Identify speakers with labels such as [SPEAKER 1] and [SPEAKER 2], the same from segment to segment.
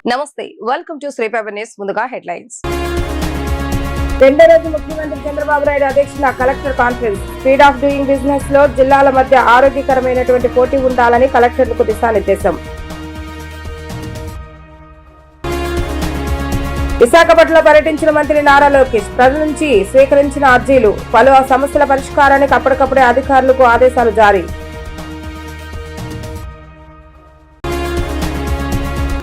[SPEAKER 1] నమస్తే, welcome to Sri paper news. ముందుగా headlines. రెండో రోజు ముఖ్యమంత్రి చంద్రబాబు నాయుడు అధ్యక్షతన collector conference. Speed of doing business లో జిల్లాల మధ్య ఆరోగ్యకరమైనటువంటి పోటీ ఉండాలని కలెక్టర్లకు దిశానిర్దేశం. విశాఖపట్నంలో పర్యటించిన మంత్రి నారా లోకేష్ ప్రజల నుంచి స్వీకరించిన అర్జీలు, పలు సమస్యల పరిష్కారానికి అప్పటికప్పుడే అధికారులకు ఆదేశాలు జారీ.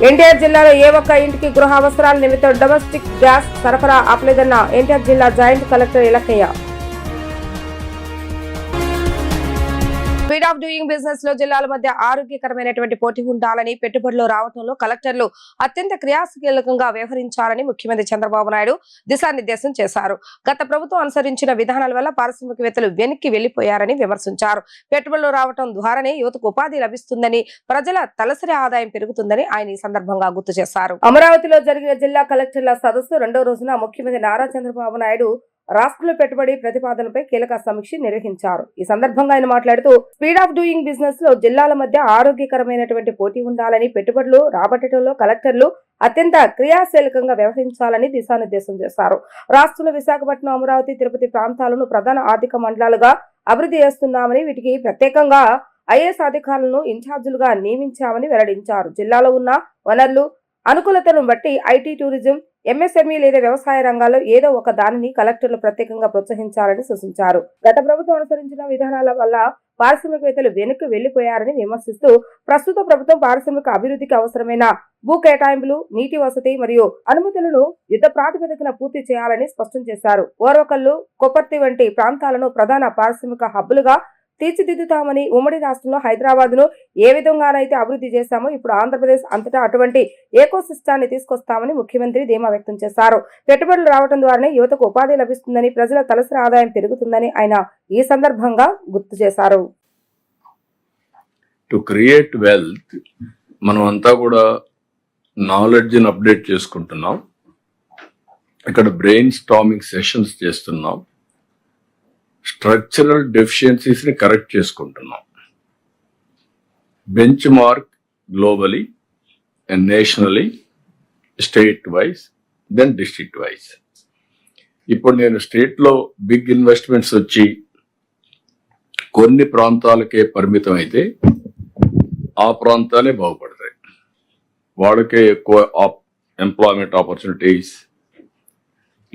[SPEAKER 1] ఎన్టీఆర్ జిల్లాలో ఏ ఒక్క ఇంటికి గృహ అవసరాల నిమిత్తం డొమెస్టిక్ గ్యాస్ సరఫరా ఆపలేదన్న ఎన్టీఆర్ జిల్లా joint collector Ilakkiya. Speed of doing business లో జిల్లాల మధ్య ఆరోగ్యకరమైనటువంటి పోటీ ఉండాలని, పెట్టుబడులు రావడంలో కలెక్టర్లు అత్యంత క్రియాశీలకంగా వ్యవహరించాలని ముఖ్యమంత్రి చంద్రబాబు నాయుడు దిశానిర్దేశం చేశారు. గత ప్రభుత్వం అనుసరించిన విధానాల వల్ల పారిశ్రామికవేత్తలు వెనక్కి వెళ్లిపోయారని విమర్శించారు. పెట్టుబడులు రావడం ద్వారానే యువతకు ఉపాధి లభిస్తుందని, ప్రజల తలసరి ఆదాయం పెరుగుతుందని ఆయన ఈ సందర్భంగా గుర్తు చేశారు. అమరావతిలో జరిగిన జిల్లా కలెక్టర్ల సదస్సు రెండో రోజున ముఖ్యమంత్రి నారా చంద్రబాబు నాయుడు రాష్ట్రంలో పెట్టుబడి ప్రతిపాదనపై కీలక సమీక్ష నిర్వహించారు. ఈ సందర్భంగా ఆయన మాట్లాడుతూ, స్పీడ్ ఆఫ్ డూయింగ్ బిజినెస్ లో జిల్లాల మధ్య ఆరోగ్యకరమైనటువంటి పోటీ ఉండాలని, పెట్టుబడులు రాబట్టడంలో కలెక్టర్లు అత్యంత క్రియాశీలకంగా వ్యవహరించాలని దిశానిర్దేశం చేశారు. రాష్ట్రంలో విశాఖపట్నం, అమరావతి, తిరుపతి ప్రాంతాలను ప్రధాన ఆర్థిక మండలాలుగా అభివృద్ధి చేస్తున్నామని, వీటికి ప్రత్యేకంగా ఐఏఎస్ అధికారులను ఇన్ఛార్జీలుగా నియమించామని వెల్లడించారు. జిల్లాలో ఉన్న వనరులు, అనుకూలతను బట్టి ఐటీ, టూరిజం, ఎంఎస్ఎంఈ లేదా వ్యవసాయ రంగాల్లో ఏదో ఒక దానిని కలెక్టర్లు ప్రత్యేకంగా ప్రోత్సహించాలని సూచించారు. గత ప్రభుత్వం అనుసరించిన విధానాల వల్ల పారిశ్రామికవేత్తలు వెనక్కి వెళ్లిపోయారని విమర్శిస్తూ, ప్రస్తుత ప్రభుత్వం పారిశ్రామిక అభివృద్ధికి అవసరమైన భూ కేటాయింపులు, నీటి వసతి మరియు అనుమతులను యుద్ధ ప్రాతిపదికన పూర్తి చేయాలని స్పష్టం చేశారు. ఓర్వకల్లు, కొప్పర్తి వంటి ప్రాంతాలను ప్రధాన పారిశ్రామిక హబ్బులుగా తీర్చిదిద్దుతామని, ఉమ్మడి రాష్ట్రంలో హైదరాబాద్ ను ఏ విధంగానైతే అభివృద్ధి చేశామో ఇప్పుడు ఆంధ్రప్రదేశ్ అంతటా అటువంటి ఏకోసిస్టాన్ని తీసుకొస్తామని ముఖ్యమంత్రి ధీమా వ్యక్తం చేశారు. పెట్టుబడులు రావడం ద్వారానే యువతకు ఉపాధి లభిస్తుందని, ప్రజల తలసరి ఆదాయం పెరుగుతుందని ఆయన ఈ సందర్భంగా గుర్తు చేశారు.
[SPEAKER 2] టు క్రియేట్ వెల్త్ మనం అంతా కూడా నాలెడ్జ్ ని అప్డేట్ చేసుకుంటున్నాం. ఇక్కడ బ్రెయిన్ స్టార్మింగ్ సెషన్స్ చేస్తున్నాం. స్ట్రక్చరల్ డెఫిషియన్సీస్ ని కరెక్ట్ చేసుకుంటున్నాం. Benchmark globally and nationally, state wise, then district wise. ఇప్పుడు నేను స్టేట్ లో బిగ్ ఇన్వెస్ట్మెంట్స్ వచ్చి కొన్ని ప్రాంతాలకే పరిమితం అయితే ఆ ప్రాంతాలే బాగుపడతాయి. వాళ్ళకే ఎక్కువ ఎంప్లాయ్మెంట్ ఆపర్చునిటీస్,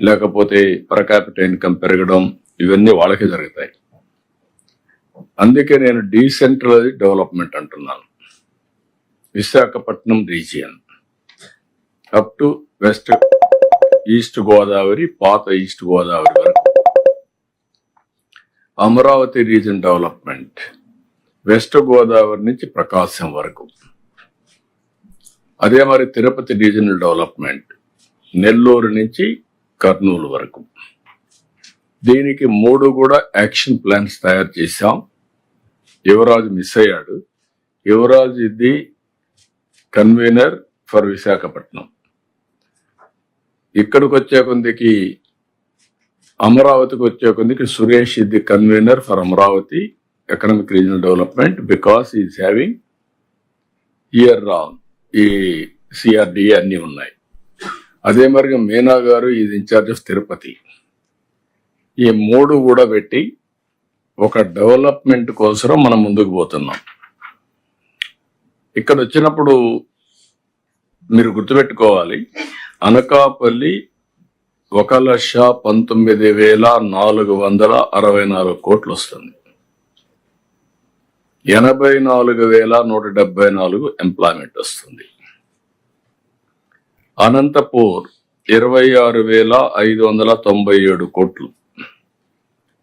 [SPEAKER 2] లేకపోతే పర్ క్యాపిటల్ ఇన్కమ్ పెరగడం, ఇవన్నీ వాళ్ళకే జరుగుతాయి. అందుకే నేను డీసెంట్రలైజ్డ్ డెవలప్మెంట్ అంటున్నాను. Visakhapatnam region up to west east Godavari, పాత ఈస్ట్ గోదావరి వరకు. Amaravati reason development west Godavari నుంచి ప్రకాశం వరకు. అదే మరి తిరుపతి రీజనల్ డెవలప్మెంట్ నెల్లూరు నుంచి కర్నూలు వరకు. దీనికి 3 కూడా యాక్షన్ ప్లాన్స్ తయారు చేశాం. యువరాజు మిస్ అయ్యాడు. యువరాజు ఇది కన్వీనర్ ఫర్ విశాఖపట్నం. ఇక్కడికి వచ్చే కొందికి, అమరావతికి వచ్చే కొందికి సురేష్ ఇది convener for Amaravati economic regional development, because is having year ఈ సిఆర్డి అన్ని ఉన్నాయి. అదే మరి మీనా గారు ఈజ్ ఇన్ఛార్జ్ ఆఫ్ తిరుపతి. ఈ 3 కూడా పెట్టి ఒక డెవలప్మెంట్ కోసం మనం ముందుకు పోతున్నాం. ఇక్కడ వచ్చినప్పుడు మీరు గుర్తుపెట్టుకోవాలి, అనకాపల్లి 1,19,464 కోట్లు వస్తుంది. 84,174 ఎంప్లాయ్మెంట్ వస్తుంది. అనంతపూర్ 26,597 కోట్లు,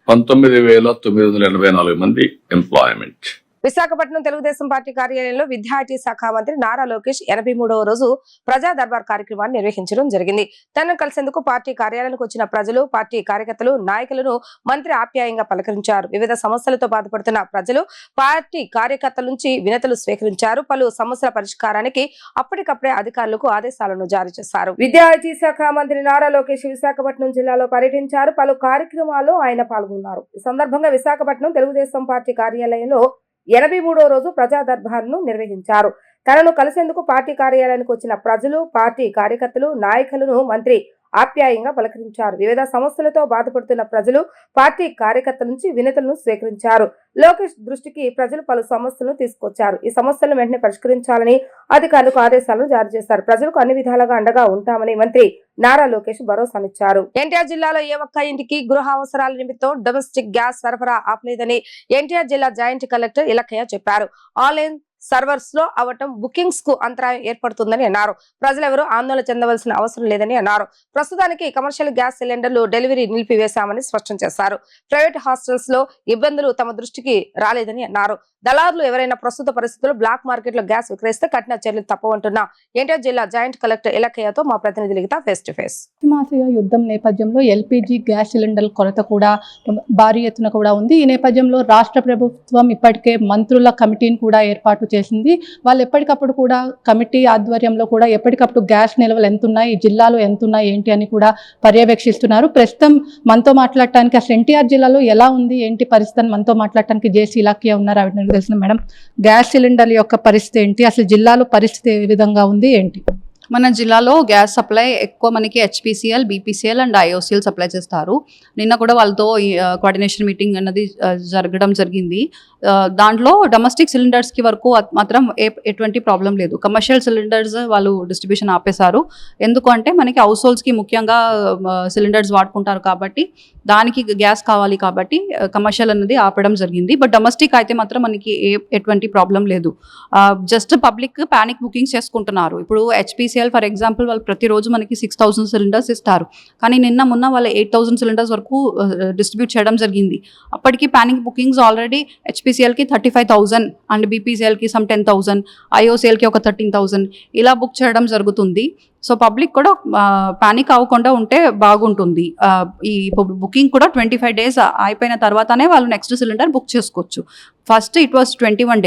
[SPEAKER 2] 19,984 మంది ఎంప్లాయ్మెంట్.
[SPEAKER 1] విశాఖపట్నం తెలుగుదేశం పార్టీ కార్యాలయంలో విద్యా ఐటీ శాఖ మంత్రి నారా లోకేష్ 83వ రోజు ప్రజా దర్బార్ కార్యక్రమాన్ని నిర్వహించడం జరిగింది. తనను కలిసేందుకు పార్టీ కార్యాలయానికి వచ్చిన ప్రజలు, పార్టీ కార్యకర్తలు, నాయకులను మంత్రి ఆప్యాయంగా పలకరించారు. వివిధ సమస్యలతో బాధపడుతున్న ప్రజలు, పార్టీ కార్యకర్తల నుంచి వినతులు స్వీకరించారు. పలు సమస్యల పరిష్కారానికి అప్పటికప్పుడే అధికారులకు ఆదేశాలను జారీ చేశారు. విద్యా ఐటీ శాఖ మంత్రి నారా లోకేష్ విశాఖపట్నం జిల్లాలో పర్యటించారు. పలు కార్యక్రమాల్లో ఆయన పాల్గొన్నారు. ఈ సందర్భంగా విశాఖపట్నం తెలుగుదేశం పార్టీ కార్యాలయంలో 83వ రోజు ప్రజా దర్బార్ను నిర్వహించారు. తనను కలిసేందుకు పార్టీ కార్యాలయానికి వచ్చిన ప్రజలు, పార్టీ కార్యకర్తలు, నాయకులను మంత్రి ఆప్యాయంగా పలకరించారు. వివిధ సమస్యలతో బాధపడుతున్న ప్రజలు, పార్టీ కార్యకర్తల నుంచి వినతులను స్వీకరించారు. లోకేష్ దృష్టికి ప్రజలు పలు సమస్యలను తీసుకొచ్చారు. ఈ సమస్యలను వెంటనే పరిష్కరించాలని అధికారులకు ఆదేశాలను జారీ చేశారు. ప్రజలకు అన్ని విధాలుగా అండగా ఉంటామని మంత్రి నారా లోకేష్ భరోసానిచ్చారు. ఎన్టీఆర్ జిల్లాలో ఏ ఒక్క ఇంటికి గృహ అవసరాల నిమిత్తం డొమెస్టిక్ గ్యాస్ సరఫరా ఆపలేదని ఎన్టీఆర్ జిల్లా జాయింట్ కలెక్టర్ ఇలక్కయ్య చెప్పారు. ఆన్లైన్ సర్వర్స్ లో అవటం బుకింగ్స్ కు అంతరాయం ఏర్పడుతుందని అన్నారు. ప్రజలెవరూ ఆందోళన చెందవలసిన అవసరం లేదని అన్నారు. ప్రస్తుతానికి కమర్షియల్ గ్యాస్ సిలిండర్లు డెలివరీ నిలిపివేశామని స్పష్టం చేశారు. ప్రైవేట్ హాస్టల్స్ లో ఇబ్బందులు తమ దృష్టికి రాలేదని అన్నారు. దళారులు ఎవరైనా ప్రస్తుత పరిస్థితుల్లో బ్లాక్ మార్కెట్ లో గ్యాస్ విక్రయిస్తే కఠిన చర్యలు తప్పవంటున్న ఎన్టీఆర్ జిల్లా జాయింట్ కలెక్టర్ ఇలక్కయ్యతో మా ప్రతినిధి లిఖిత ఫేస్ టు ఫేస్.
[SPEAKER 3] పశ్చిమాసియా యుద్ధం నేపథ్యంలో ఎల్పీజీ గ్యాస్ సిలిండర్ల కొరత కూడా భారీ ఎత్తున కూడా ఉంది. ఈ నేపథ్యంలో రాష్ట్ర ప్రభుత్వం ఇప్పటికే మంత్రుల కమిటీని కూడా ఏర్పాటు చేసింది. వాళ్ళు ఎప్పటికప్పుడు కూడా కమిటీ ఆధ్వర్యంలో కూడా ఎప్పటికప్పుడు గ్యాస్ నిల్వలు ఎంత ఉన్నాయి, జిల్లాలో ఎంత ఉన్నాయి ఏంటి అని కూడా పర్యవేక్షిస్తున్నారు. ప్రస్తుతం మనతో మాట్లాడటానికి అసలు ఎన్టీఆర్ జిల్లాలో ఎలా ఉంది ఏంటి పరిస్థితి మనతో మాట్లాడటానికి జేసీ ఇలాఖ్య ఉన్నారు. ఆవిడ తెలిసిన మేడం, గ్యాస్ సిలిండర్ల యొక్క పరిస్థితి ఏంటి, అసలు జిల్లాలో పరిస్థితి ఏ విధంగా ఉంది ఏంటి?
[SPEAKER 4] మన జిల్లాలో గ్యాస్ సప్లై ఎక్కువ మనకి HPCL, BPCL and IOCL supply చేస్తారు. నిన్న కూడా వాళ్ళతో కోఆర్డినేషన్ మీటింగ్ అన్నది జరగడం జరిగింది. దాంట్లో డొమెస్టిక్ సిలిండర్స్కి వరకు మాత్రం ఎటువంటి ప్రాబ్లం లేదు. కమర్షియల్ సిలిండర్స్ వాళ్ళు డిస్ట్రిబ్యూషన్ ఆపేశారు. ఎందుకు అంటే మనకి హౌస్ హోల్డ్స్కి ముఖ్యంగా సిలిండర్స్ వాడుకుంటారు కాబట్టి దానికి గ్యాస్ కావాలి కాబట్టి కమర్షియల్ అన్నది ఆపడం జరిగింది. బట్ డొమెస్టిక్ అయితే మాత్రం మనకి ఎటువంటి ప్రాబ్లం లేదు. జస్ట్ పబ్లిక్ ప్యానిక్ బుకింగ్స్ చేసుకుంటున్నారు. ఇప్పుడు హెచ్పిసిఎల్ ఫర్ ఎగ్జాంపుల్ వాళ్ళు ప్రతిరోజు మనకి 6,000 సిలిండర్స్ ఇస్తారు. కానీ మొన్న వాళ్ళు 8,000 సిలిండర్స్ వరకు డిస్ట్రిబ్యూట్ చేయడం జరిగింది. అప్పటికి ప్యానిక్ బుకింగ్స్ ఆల్రెడీ హెచ్పిసిఎల్కి 35,000 అండ్ బీపీసీఎల్కి సమ్ 10,000, ఐఓసీఎల్కి ఒక 13,000 ఇలా బుక్ చేయడం జరుగుతుంది. సో పబ్లిక్ కూడా ప్యానిక్ అవ్వకుండా ఉంటే బాగుంటుంది. ఈ బుకింగ్ కూడా 25 days అయిపోయిన తర్వాతనే వాళ్ళు నెక్స్ట్ సిలిండర్ బుక్ చేసుకోవచ్చు. ఫస్ట్ ఇట్ వాస్ 21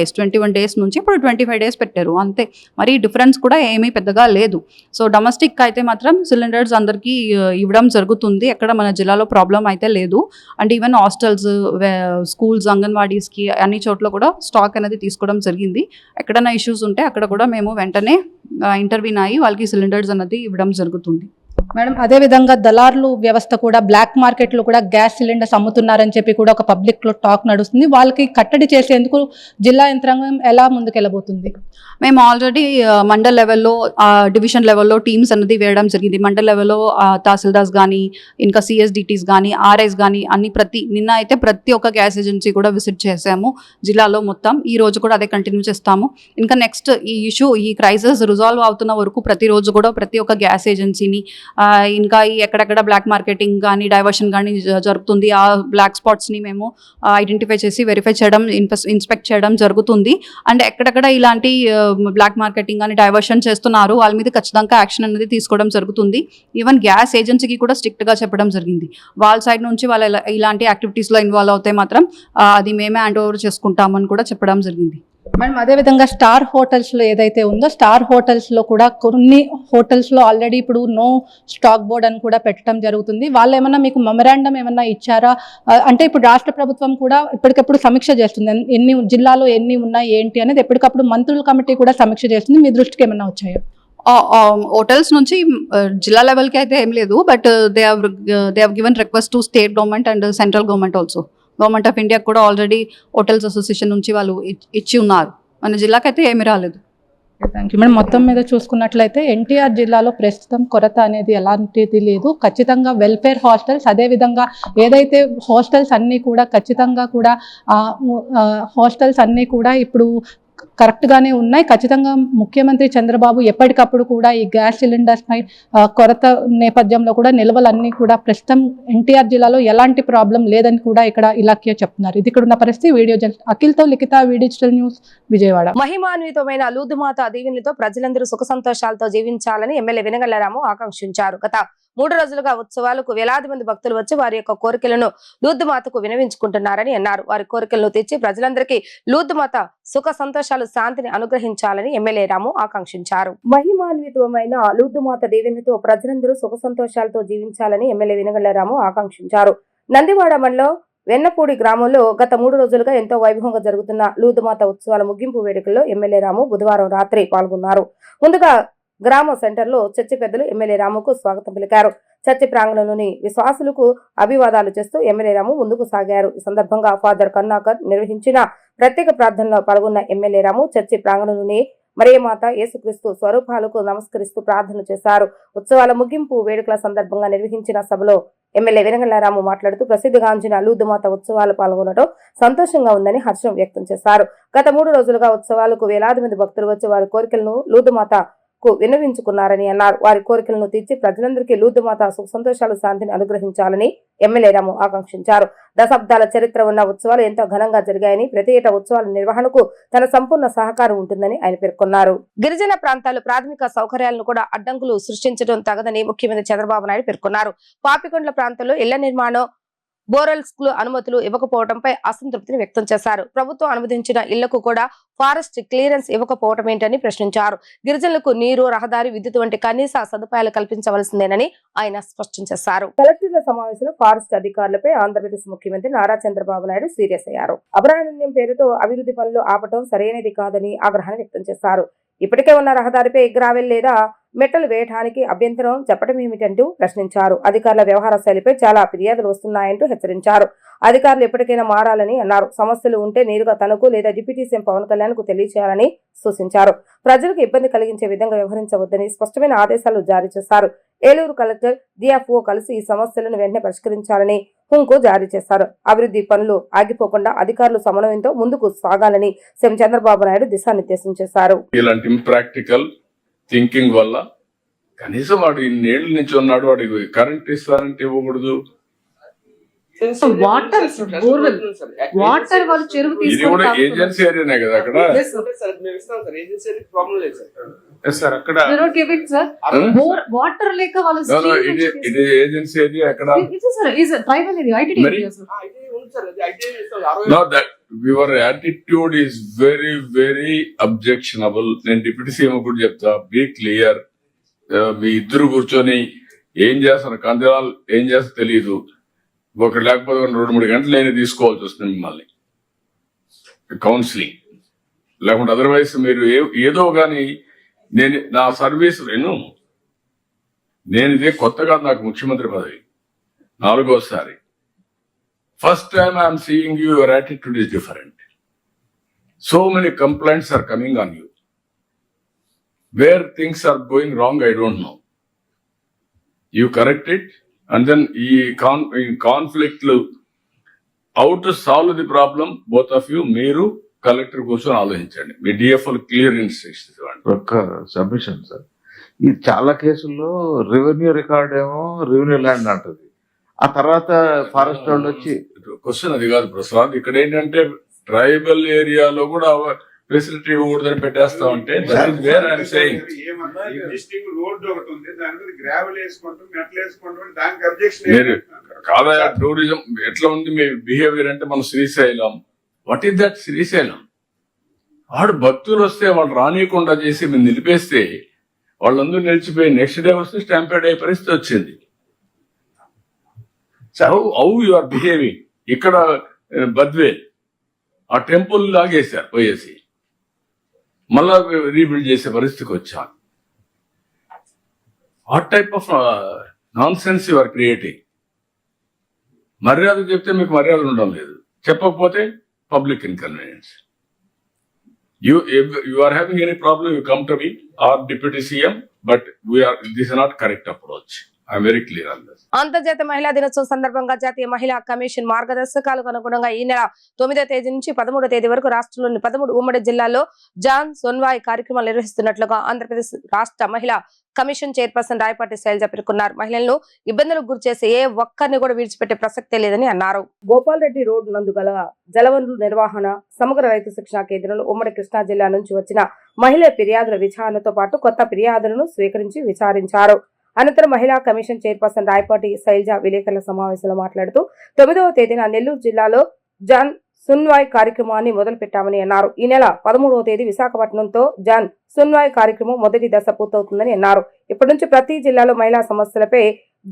[SPEAKER 4] days నుంచి ఇప్పుడు 25 days పెట్టారు అంతే. మరి డిఫరెన్స్ కూడా ఏమీ పెద్దగా లేదు. సో డొమెస్టిక్ అయితే మాత్రం సిలిండర్స్ అందరికీ ఇవ్వడం జరుగుతుంది. ఎక్కడ మన జిల్లాలో ప్రాబ్లం అయితే లేదు. అండ్ ఈవెన్ హాస్టల్స్, స్కూల్స్, అంగన్వాడీస్కి అన్ని చోట్ల కూడా స్టాక్ అనేది తీసుకోవడం జరిగింది. ఎక్కడైనా ఇష్యూస్ ఉంటే అక్కడ కూడా మేము వెంటనే ఇంటర్వ్యూన్ అయ్యి వాళ్ళకి సిలిండర్స్ అన్నది ఇవ్వడం జరుగుతుంది.
[SPEAKER 3] మేడం, అదే విధంగా దళారులు వ్యవస్థ కూడా బ్లాక్ మార్కెట్ లో కూడా గ్యాస్ సిలిండర్స్ అమ్ముతున్నారని చెప్పి కూడా ఒక పబ్లిక్ లో టాక్ నడుస్తుంది. వాళ్ళకి కట్టడి చేసేందుకు జిల్లా యంత్రాంగం ఎలా ముందుకెళ్ళబోతుంది?
[SPEAKER 4] మేము ఆల్రెడీ మండల్ లెవెల్లో, డివిజన్ లెవెల్లో టీమ్స్ అన్నది వేయడం జరిగింది. మండల్ లెవెల్లో తహసీల్దార్స్ కానీ, ఇంకా సిఎస్డిటీస్ కానీ, ఆర్ఐస్ కానీ అన్ని నిన్న అయితే ప్రతి ఒక్క గ్యాస్ ఏజెన్సీ కూడా విజిట్ చేసాము జిల్లాలో మొత్తం. ఈ రోజు కూడా అదే కంటిన్యూ చేస్తాము. ఇంకా నెక్స్ట్ ఈ ఇష్యూ, ఈ క్రైసిస్ రిజాల్వ్ అవుతున్న వరకు ప్రతిరోజు కూడా ప్రతి ఒక్క గ్యాస్ ఏజెన్సీని ఇంకా ఎక్కడెక్కడ బ్లాక్ మార్కెటింగ్ కానీ, డైవర్షన్ కానీ జరుగుతుంది, ఆ బ్లాక్ స్పాట్స్ని మేము ఐడెంటిఫై చేసి వెరిఫై చేయడం, ఇన్స్పెక్ట్ చేయడం జరుగుతుంది. అండ్ ఎక్కడెక్కడ ఇలాంటి బ్లాక్ మార్కెటింగ్ కానీ డైవర్షన్ చేస్తున్నారు వాళ్ళ మీద ఖచ్చితంగా యాక్షన్ అనేది తీసుకోవడం జరుగుతుంది. ఈవెన్ గ్యాస్ ఏజెన్సీకి కూడా స్ట్రిక్ట్గా చెప్పడం జరిగింది. వాళ్ళ సైడ్ నుంచి వాళ్ళు ఇలాంటి యాక్టివిటీస్లో ఇన్వాల్వ్ అవుతే మాత్రం అది మేమే హ్యాండ్ ఓవర్ చేసుకుంటామని కూడా చెప్పడం జరిగింది.
[SPEAKER 3] మేడం, అదేవిధంగా స్టార్ హోటల్స్లో ఏదైతే ఉందో స్టార్ హోటల్స్లో కూడా కొన్ని హోటల్స్లో ఆల్రెడీ ఇప్పుడు నో స్టాక్ బోర్డ్ అని కూడా పెట్టడం జరుగుతుంది. వాళ్ళు ఏమన్నా మీకు మెమరాండం ఏమన్నా ఇచ్చారా? అంటే ఇప్పుడు రాష్ట్ర ప్రభుత్వం కూడా ఇప్పటికప్పుడు సమీక్ష చేస్తుంది. ఎన్ని జిల్లాలో ఎన్ని ఉన్నాయి ఏంటి అనేది ఎప్పటికప్పుడు మంత్రుల కమిటీ కూడా సమీక్ష చేస్తుంది. మీ దృష్టికి ఏమన్నా వచ్చాయా?
[SPEAKER 4] హోటల్స్ నుంచి జిల్లా లెవెల్కి అయితే ఏం లేదు. But they have given request to state government and central government also. Government of India కూడా ఆల్రెడీ హోటల్స్ అసోసియేషన్ నుంచి వాళ్ళు ఇచ్చి ఉన్నారు. మన జిల్లాకైతే ఏమీ రాలేదు.
[SPEAKER 3] Thank you madam. మొత్తం మీద చూసుకున్నట్లయితే ఎన్టీఆర్ జిల్లాలో ప్రస్తుతం కొరత అనేది ఎలాంటిది లేదు. ఖచ్చితంగా వెల్ఫేర్ హాస్టల్స్, అదేవిధంగా ఏదైతే హాస్టల్స్ అన్నీ కూడా ఖచ్చితంగా కూడా హాస్టల్స్ అన్నీ కూడా ఇప్పుడు కరెక్ట్గానే ఉన్నాయి. ఖచ్చితంగా ముఖ్యమంత్రి చంద్రబాబు ఎప్పటికప్పుడు కూడా ఈ గ్యాస్ సిలిండర్స్ పై కొరత నేపథ్యంలో కూడా నిల్వలన్నీ కూడా ప్రస్తుతం ఎన్టీఆర్ జిల్లాలో ఎలాంటి ప్రాబ్లం లేదని కూడా ఇక్కడ ఇలాఖ్య చెప్తున్నారు. ఇది ఇక్కడ ఉన్న పరిస్థితి. Video అఖిల్తో Likhita, digital news, Vijayawada.
[SPEAKER 1] మహిమాన్వితమైన లూదుమాత దీవెనలతో ప్రజలందరూ సుఖ సంతోషాలతో జీవించాలని ఎమ్మెల్యే వెనగళ్ల ఆకాంక్షించారు. గత 3 రోజులుగా ఉత్సవాలకు వేలాది మంది భక్తులు వచ్చి వారి యొక్క కోరికలను లూద్దుమాతకు వినవించుకుంటున్నారని అన్నారు. వారి కోరికలను తెచ్చి ప్రజలందరికీ లూద్దుమాత సుఖ సంతోషాలు, శాంతిని అనుగ్రహించాలని ఎమ్మెల్యే రాము ఆకాంక్షించారు. మహిమాన్వితమైన లూద్దుమాత దీవెనలతో ప్రజలందరూ సుఖ సంతోషాలతో జీవించాలని ఎమ్మెల్యే వెనగళ్ల ఆకాంక్షించారు. నందివాడ మండలం వెన్నపూడి గ్రామంలో గత 3 రోజులుగా ఎంతో వైభవంగా జరుగుతున్న లూదుమాత ఉత్సవాల ముగింపు వేడుకల్లో ఎమ్మెల్యే రాము బుధవారం రాత్రి పాల్గొన్నారు. ముందుగా గ్రామ సెంటర్లో చర్చి పెద్దలు ఎమ్మెల్యే రాముకు స్వాగతం పలికారు. చర్చి ప్రాంగణంలోని విశ్వాసులకు అభివాదాలు చేస్తూ ఎమ్మెల్యే రాము ముందుకు సాగారు. ఈ సందర్భంగా ఫాదర్ కరుణాకర్ నిర్వహించిన ప్రత్యేక ప్రార్థనలో పాల్గొన్న ఎమ్మెల్యే రాము చర్చి ప్రాంగణంలోని మరియమాత యేసుక్రీస్తు స్వరూపాలకు నమస్కరిస్తూ ప్రార్థన చేశారు. ఉత్సవాల ముగింపు వేడుకల సందర్భంగా నిర్వహించిన సభలో ఎమ్మెల్యే వెనగళ్లారాము మాట్లాడుతూ ప్రసిద్ధిగాంచిన లూదుమాత ఉత్సవాలు పాల్గొనడం సంతోషంగా ఉందని హర్షం వ్యక్తం చేశారు. గత 3 రోజులుగా ఉత్సవాలకు వేలాది మంది భక్తులు వచ్చి వారి కోరికలను లూదుమాతకు విన్నవించుకున్నారని అన్నారు. వారి కోరికలను తీర్చి ప్రజలందరికీ లూదుమాత సుఖ సంతోషాలు శాంతిని అనుగ్రహించాలని ఎమ్మెల్యే రాము ఆకాంక్షించారు. దశాబ్దాల చరిత్ర ఉన్న ఉత్సవాలు ఎంతో ఘనంగా జరిగాయని, ప్రతి ఏటా ఉత్సవాల నిర్వహణకు తన సంపూర్ణ సహకారం ఉంటుందని ఆయన పేర్కొన్నారు. గిరిజన ప్రాంతాలు ప్రాథమిక సౌకర్యాలను కూడా అడ్డంకులు సృష్టించడం తగదని ముఖ్యమంత్రి చంద్రబాబు నాయుడు పేర్కొన్నారు. పాపికొండల ప్రాంతంలో ఇళ్ల నిర్మాణం బోరల్స్ కు అనుమతులు ఇవ్వకపోవడంపై అసంతృప్తిని వ్యక్తం చేశారు. ప్రభుత్వం అనుమతించిన ఇళ్లకు కూడా ఫారెస్ట్ క్లియరెన్స్ ఇవ్వకపోవడం ఏంటని ప్రశ్నించారు. గిరిజనులకు నీరు, రహదారి, విద్యుత్ వంటి కనీస సదుపాయాలు కల్పించవలసిందేనని ఆయన స్పష్టం చేశారు. కలెక్టర్ల సమావేశంలో ఫారెస్ట్ అధికారులపై ఆంధ్రప్రదేశ్ ముఖ్యమంత్రి నారా చంద్రబాబు నాయుడు సీరియస్ అయ్యారు. అభయారణ్యం పేరుతో అభివృద్ధి పనులు ఆపటం సరైనది కాదని ఆగ్రహాన్ని వ్యక్తం చేశారు. ఇప్పటికే ఉన్న రహదారిపై గ్రావెల్ లేదా మెట్టలు వేయడానికి అభ్యంతరం చెప్పడం ఏమిటంటూ ప్రశ్నించారు. అధికారుల వ్యవహార శైలిపై చాలా ఫిర్యాదులు వస్తున్నాయంటూ హెచ్చరించారు. అధికారులు ఎప్పటికైనా మారాలని అన్నారు. సమస్యలు ఉంటే నేరుగా తనకు లేదా డిప్యూటీ సీఎం పవన్ కళ్యాణ్ కు తెలియచేయాలని సూచించారు. ప్రజలకు ఇబ్బంది కలిగించే విధంగా వ్యవహరించవద్దని స్పష్టమైన ఆదేశాలు జారీ చేశారు. ఏలూరు కలెక్టర్ డిఎఫ్ఓ కలిసి ఈ సమస్యలను వెంటనే పరిష్కరించాలని హుంకు జారీ చేశారు. అభివృద్ధి పనులు ఆగిపోకుండా అధికారులు సమన్వయంతో ముందుకు సాగాలని సీఎం చంద్రబాబు నాయుడు దిశానిర్దేశం చేశారు.
[SPEAKER 2] ఇలాంటి ఇంప్రాక్టికల్ థింకింగ్ వల్ల కనీసం వాడు ఇన్నేళ్ల నుంచి ఉన్నాడు, వాడికి కరెంట్ ఇస్తారంటే ఇవ్వకూడదు.
[SPEAKER 5] వాటర్ బోర్వెల్ వాటర్ వాళ్ళు చెరువు
[SPEAKER 2] ఇది కూడా ఏజెన్సీ ఏరియానే కదా అక్కడ. అక్కడ
[SPEAKER 5] వాటర్ లేక వాళ్ళు
[SPEAKER 2] ఇది ఏజెన్సీ ఏరియా అక్కడ.
[SPEAKER 5] Tribal area
[SPEAKER 2] No, that your attitude is very, very objectionable. నేను డిప్యూటీ సీఎం కూడా చెప్తా, బీ క్లియర్. మీ ఇద్దరు కూర్చొని ఏం చేస్తారు, కందిరాలు ఏం చేస్తారో తెలియదు. ఒకటి లేకపోతే 2-3 గంటలు నేను తీసుకోవాల్సి వస్తుంది మిమ్మల్ని కౌన్సిలింగ్. లేకుంటే అదర్వైజ్ మీరు ఏదో కానీ నేను నా సర్వీస్ నేను ఇదే కొత్తగా నాకు ముఖ్యమంత్రి పదవి 4వ సారి. First time I am seeing you, your attitude is different. So many complaints are coming on you. Where things are going wrong, I don't know. You correct it, and then in conflict, how to solve the problem, both of you, మీరు collector కూర్చొని ఆలోచించండి. మీ DFO clear instructions ఇవ్వండి.
[SPEAKER 6] ఒక్క submission sir, ఈ చాలా కేసుల్లో revenue record ఏమో revenue land అంటది, ఆ తర్వాత ఫారెస్ట్ వాళ్ళు వచ్చి
[SPEAKER 2] క్వశ్చన్ అది కాదు ప్రసాద్. ఇక్కడ ఏంటంటే ట్రైబల్ ఏరియాలో కూడా ఫెసిలిటీ ఇవ్వకూడదని పెట్టేస్తా ఉంటే కాదా టూరిజం ఎట్లా ఉంది మీ బిహేవియర్ అంటే మన Srisailam. What is that Srisailam? వాడు భక్తులు వస్తే వాళ్ళు రానియకుండా చేసి మీరు నిలిపేస్తే వాళ్ళందరూ నిలిచిపోయి నెక్స్ట్ డే వస్తే స్టాంపేడ్ అయ్యే పరిస్థితి వచ్చింది. How you are behaving. ఇక్కడ బద్వేల్ ఆ టెంపుల్ లాగేశారు పోయేసి, మళ్ళా రీబిల్డ్ చేసే పరిస్థితికి వచ్చాను. What type of nonsense you are creating. మర్యాద చెప్తే మీకు మర్యాద ఉండడం లేదు, చెప్పకపోతే public inconvenience. You are having any problem, you come to me or Deputy CM, but this is not correct approach. I am very clear on this.
[SPEAKER 1] అంతర్జాతీయ మహిళా దినోత్సవం సందర్భంగా జాతీయ మహిళా కమిషన్ మార్గదర్శకాలకు అనుగుణంగా ఈ నెల 9వ తేదీ నుంచి 13వ తేదీ వరకు రాష్ట్రంలోని 13 ఉమ్మడి జిల్లాల్లో జాన్ సోన్వాయ్ కార్యక్రమాలు నిర్వహిస్తున్నట్లుగా ఆంధ్రప్రదేశ్ రాష్ట్ర మహిళా కమిషన్ చైర్పర్సన్ రాయపాటి శైలజ పేర్కొన్నారు. మహిళలను ఇబ్బందులకు గురిచేసే ఏ ఒక్కరిని కూడా విడిచిపెట్టే ప్రసక్తే లేదని అన్నారు. గోపాల్ రెడ్డి రోడ్ నందు గల జలవనరుల నిర్వహణ సమగ్ర రైతు శిక్షణ కేంద్రంలో ఉమ్మడి కృష్ణా జిల్లా నుంచి వచ్చిన మహిళా ఫిర్యాదుల విచారణతో పాటు కొత్త ఫిర్యాదులను స్వీకరించి విచారించారు. అనంతరం మహిళా కమిషన్ చైర్పర్సన్ రాయపాటి శైలజ విలేకరుల సమావేశంలో మాట్లాడుతూ 9వ తేదీన నెల్లూరు జిల్లాలో జాన్ సున్వాయ్ కార్యక్రమాన్ని మొదలు పెట్టామని అన్నారు. ఈ నెల 13వ తేదీ విశాఖపట్నంతో జాన్ సున్వాయ్ కార్యక్రమం మొదటి దశ పూర్తవుతుందని అన్నారు. ఇప్పటి నుంచి ప్రతి జిల్లాలో మహిళా సమస్యలపై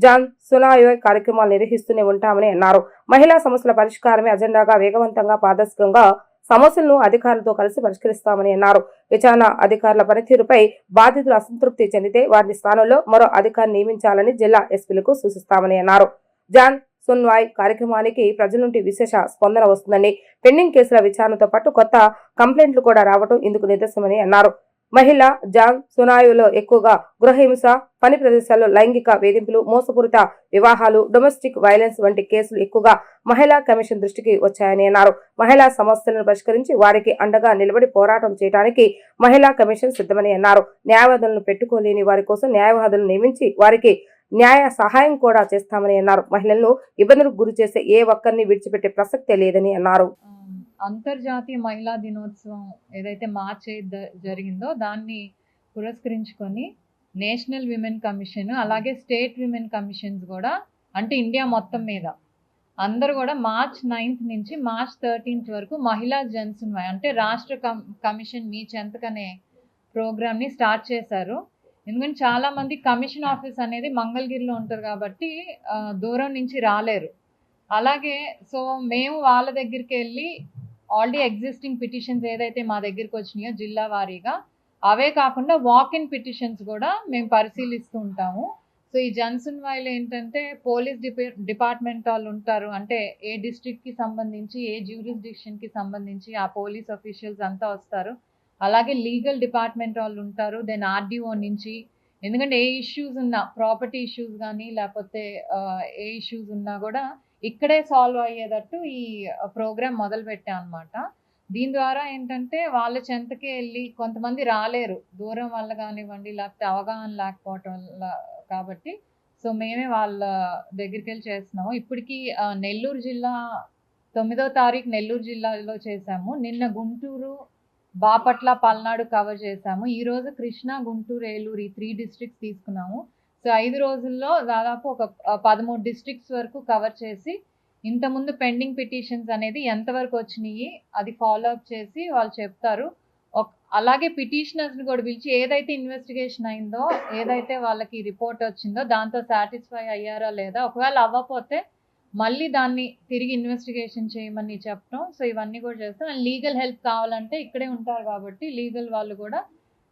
[SPEAKER 1] జాన్ సునాయోయ్ కార్యక్రమాలు నిర్వహిస్తూనే ఉంటామని అన్నారు. మహిళా సమస్యల పరిష్కారమే అజెండాగా వేగవంతంగా పారదర్శకంగా సమస్యలను అధికారులతో కలిసి పరిష్కరిస్తామని అన్నారు. విచారణ అధికారుల పనితీరుపై బాధితులు అసంతృప్తి చెందితే వారి స్థానంలో మరో అధికారిని నియమించాలని జిల్లా ఎస్పీలకు సూచిస్తామని అన్నారు. జాన్ సున్వాయ్ కార్యక్రమానికి ప్రజల నుండి విశేష స్పందన వస్తుందని, పెండింగ్ కేసుల విచారణతో పాటు కొత్త కంప్లైంట్లు కూడా రావడం ఇందుకు నిదర్శనమని అన్నారు. మహిళా జాన్ సునాయోలో ఎక్కువగా గృహహింస, పని ప్రదేశాల్లో లైంగిక వేధింపులు, మోసపూరిత వివాహాలు, డొమెస్టిక్ వైలెన్స్ వంటి కేసులు ఎక్కువగా మహిళా కమిషన్ దృష్టికి వచ్చాయని అన్నారు. మహిళా సమస్యలను పరిష్కరించి వారికి అండగా నిలబడి పోరాటం చేయడానికి మహిళా కమిషన్ సిద్ధమని అన్నారు. న్యాయవాదులను పెట్టుకోలేని వారి కోసం న్యాయవాదులను నియమించి వారికి న్యాయ సహాయం కూడా చేస్తామని అన్నారు. మహిళలను ఇబ్బందులకు గురి చేసే ఏ ఒక్కరిని విడిచిపెట్టే ప్రసక్తే లేదని అన్నారు.
[SPEAKER 7] అంతర్జాతీయ మహిళా దినోత్సవం ఏదైతే మార్చ్ 8 జరిగిందో దాన్ని పురస్కరించుకొని నేషనల్ విమెన్ కమిషన్ అలాగే స్టేట్ విమెన్ కమిషన్స్ కూడా, అంటే ఇండియా మొత్తం మీద అందరూ కూడా మార్చ్ 9th నుంచి మార్చ్ 13th వరకు మహిళా జన్సున్వాయ్ అంటే రాష్ట్ర కమిషన్ మీ చెంతకనే ప్రోగ్రామ్ని స్టార్ట్ చేశారు. ఎందుకంటే చాలామంది కమిషన్ ఆఫీస్ అనేది మంగళగిరిలో ఉంటారు కాబట్టి దూరం నుంచి రాలేరు. అలాగే సో మేము వాళ్ళ దగ్గరికి వెళ్ళి ఆల్రెడీ ఎగ్జిస్టింగ్ పిటిషన్స్ ఏదైతే మా దగ్గరికి వచ్చినాయో జిల్లా వారీగా అవే కాకుండా వాక్-ఇన్ పిటిషన్స్ కూడా మేము పరిశీలిస్తూ ఉంటాము. సో ఈ జన్సున్వాయ్లో ఏంటంటే పోలీస్ డిపార్ట్మెంట్ వాళ్ళు ఉంటారు, అంటే ఏ డిస్ట్రిక్ట్కి సంబంధించి ఏ జ్యూరిస్డిక్షన్కి సంబంధించి ఆ పోలీస్ అఫీషియల్స్ అంతా వస్తారు. అలాగే లీగల్ డిపార్ట్మెంట్ వాళ్ళు ఉంటారు, దెన్ ఆర్డీఓ నుంచి. ఎందుకంటే ఏ ఇష్యూస్ ఉన్నా, ప్రాపర్టీ ఇష్యూస్ కానీ లేకపోతే ఏ ఇష్యూస్ ఉన్నా కూడా ఇక్కడే సాల్వ్ అయ్యేటట్టు ఈ ప్రోగ్రామ్ మొదలుపెట్టాం అనమాట. దీని ద్వారా ఏంటంటే వాళ్ళ చెంతకే వెళ్ళి, కొంతమంది రాలేరు దూరం వల్ల కానివ్వండి లేకపోతే అవగాహన లేకపోవటం వల్ల, కాబట్టి సో మేమే వాళ్ళ దగ్గరికి వెళ్ళి చేస్తున్నాము. ఇప్పటికీ నెల్లూరు జిల్లా 9వ తారీఖు నెల్లూరు జిల్లాలో చేసాము. నిన్న గుంటూరు, బాపట్ల, పల్నాడు కవర్ చేసాము. ఈరోజు కృష్ణా, గుంటూరు, ఏలూరు ఈ 3 డిస్ట్రిక్ట్స్ తీసుకున్నాము. సో 5 రోజుల్లో దాదాపు ఒక 13 డిస్ట్రిక్ట్స్ వరకు కవర్ చేసి ఇంతకుముందు పెండింగ్ పిటిషన్స్ అనేది ఎంతవరకు వచ్చినాయి అది ఫాలో అప్ చేసి వాళ్ళు చెప్తారు. అలాగే పిటిషనర్స్ని కూడా పిలిచి ఏదైతే ఇన్వెస్టిగేషన్ అయిందో, ఏదైతే వాళ్ళకి రిపోర్ట్ వచ్చిందో దాంతో సాటిస్ఫై అయ్యారా లేదా, ఒకవేళ అవ్వకపోతే మళ్ళీ దాన్ని తిరిగి ఇన్వెస్టిగేషన్ చేయమని చెప్పడం. సో ఇవన్నీ కూడా చేస్తాం. అండ్ లీగల్ హెల్ప్ కావాలంటే ఇక్కడే ఉంటారు కాబట్టి లీగల్ వాళ్ళు కూడా